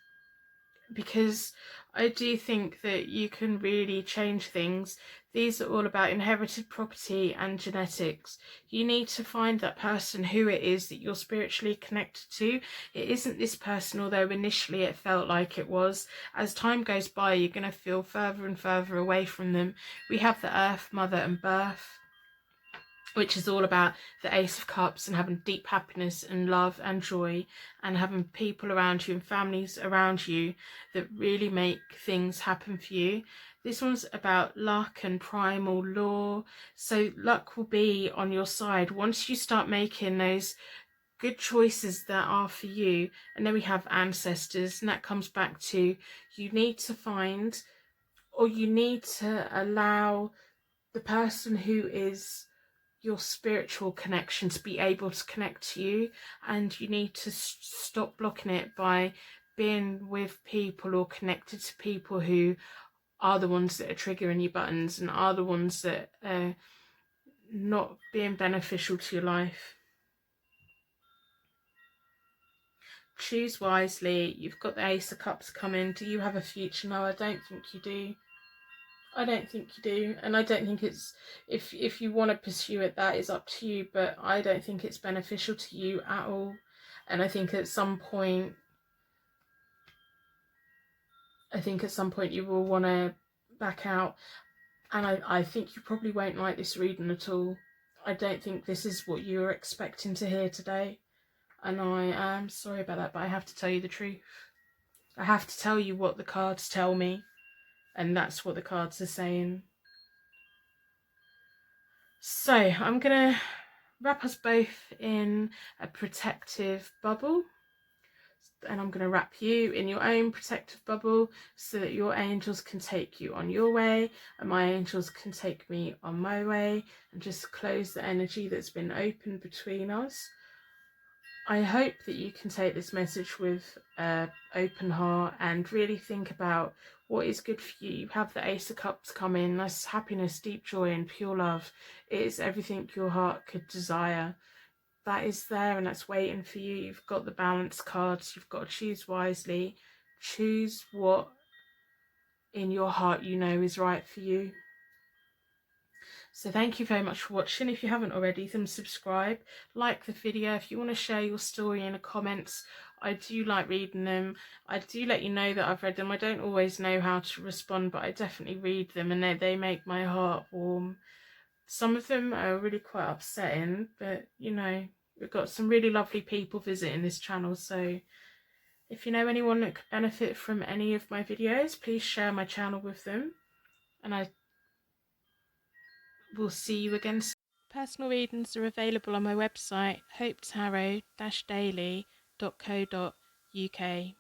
because I do think that you can really change things. These are all about inherited property and genetics. You need to find that person, who it is that you're spiritually connected to. It isn't this person, although initially it felt like it was. As time goes by, you're going to feel further and further away from them. We have the Earth, Mother and Birth, which is all about the Ace of Cups and having deep happiness and love and joy, and having people around you and families around you that really make things happen for you. This one's about luck and primal law. So luck will be on your side once you start making those good choices that are for you. And then we have ancestors, and that comes back to, you need to find or you need to allow the person who is your spiritual connection to be able to connect to you, and you need to stop blocking it by being with people or connected to people who are the ones that are triggering your buttons and are the ones that are not being beneficial to your life. Choose wisely. You've got the Ace of Cups coming. Do you have a future? No, I don't think you do. I don't think you do, and I don't think it's, if you want to pursue it, that is up to you, but I don't think it's beneficial to you at all. And I think at some point you will want to back out, and I think you probably won't like this reading at all. I don't think this is what you were expecting to hear today, and I am sorry about that, but I have to tell you the truth. I have to tell you what the cards tell me, and that's what the cards are saying. So I'm going to wrap us both in a protective bubble, and I'm going to wrap you in your own protective bubble so that your angels can take you on your way and my angels can take me on my way, and just close the energy that's been opened between us. I hope that you can take this message with an open heart and really think about what is good for you. You have the Ace of Cups coming. That's happiness, deep joy and pure love. It is everything your heart could desire. That is there and that's waiting for you. You've got the balance cards. You've got to choose wisely. Choose what in your heart you know is right for you. So thank you very much for watching. If you haven't already, then subscribe, like the video. If you want to share your story in the comments, I do like reading them. I do let you know that I've read them. I don't always know how to respond, but I definitely read them, and they make my heart warm. Some of them are really quite upsetting, but you know, we've got some really lovely people visiting this channel, so if you know anyone that could benefit from any of my videos, please share my channel with them, and I will see you again soon. Personal readings are available on my website, hopetarot-daily.co.uk.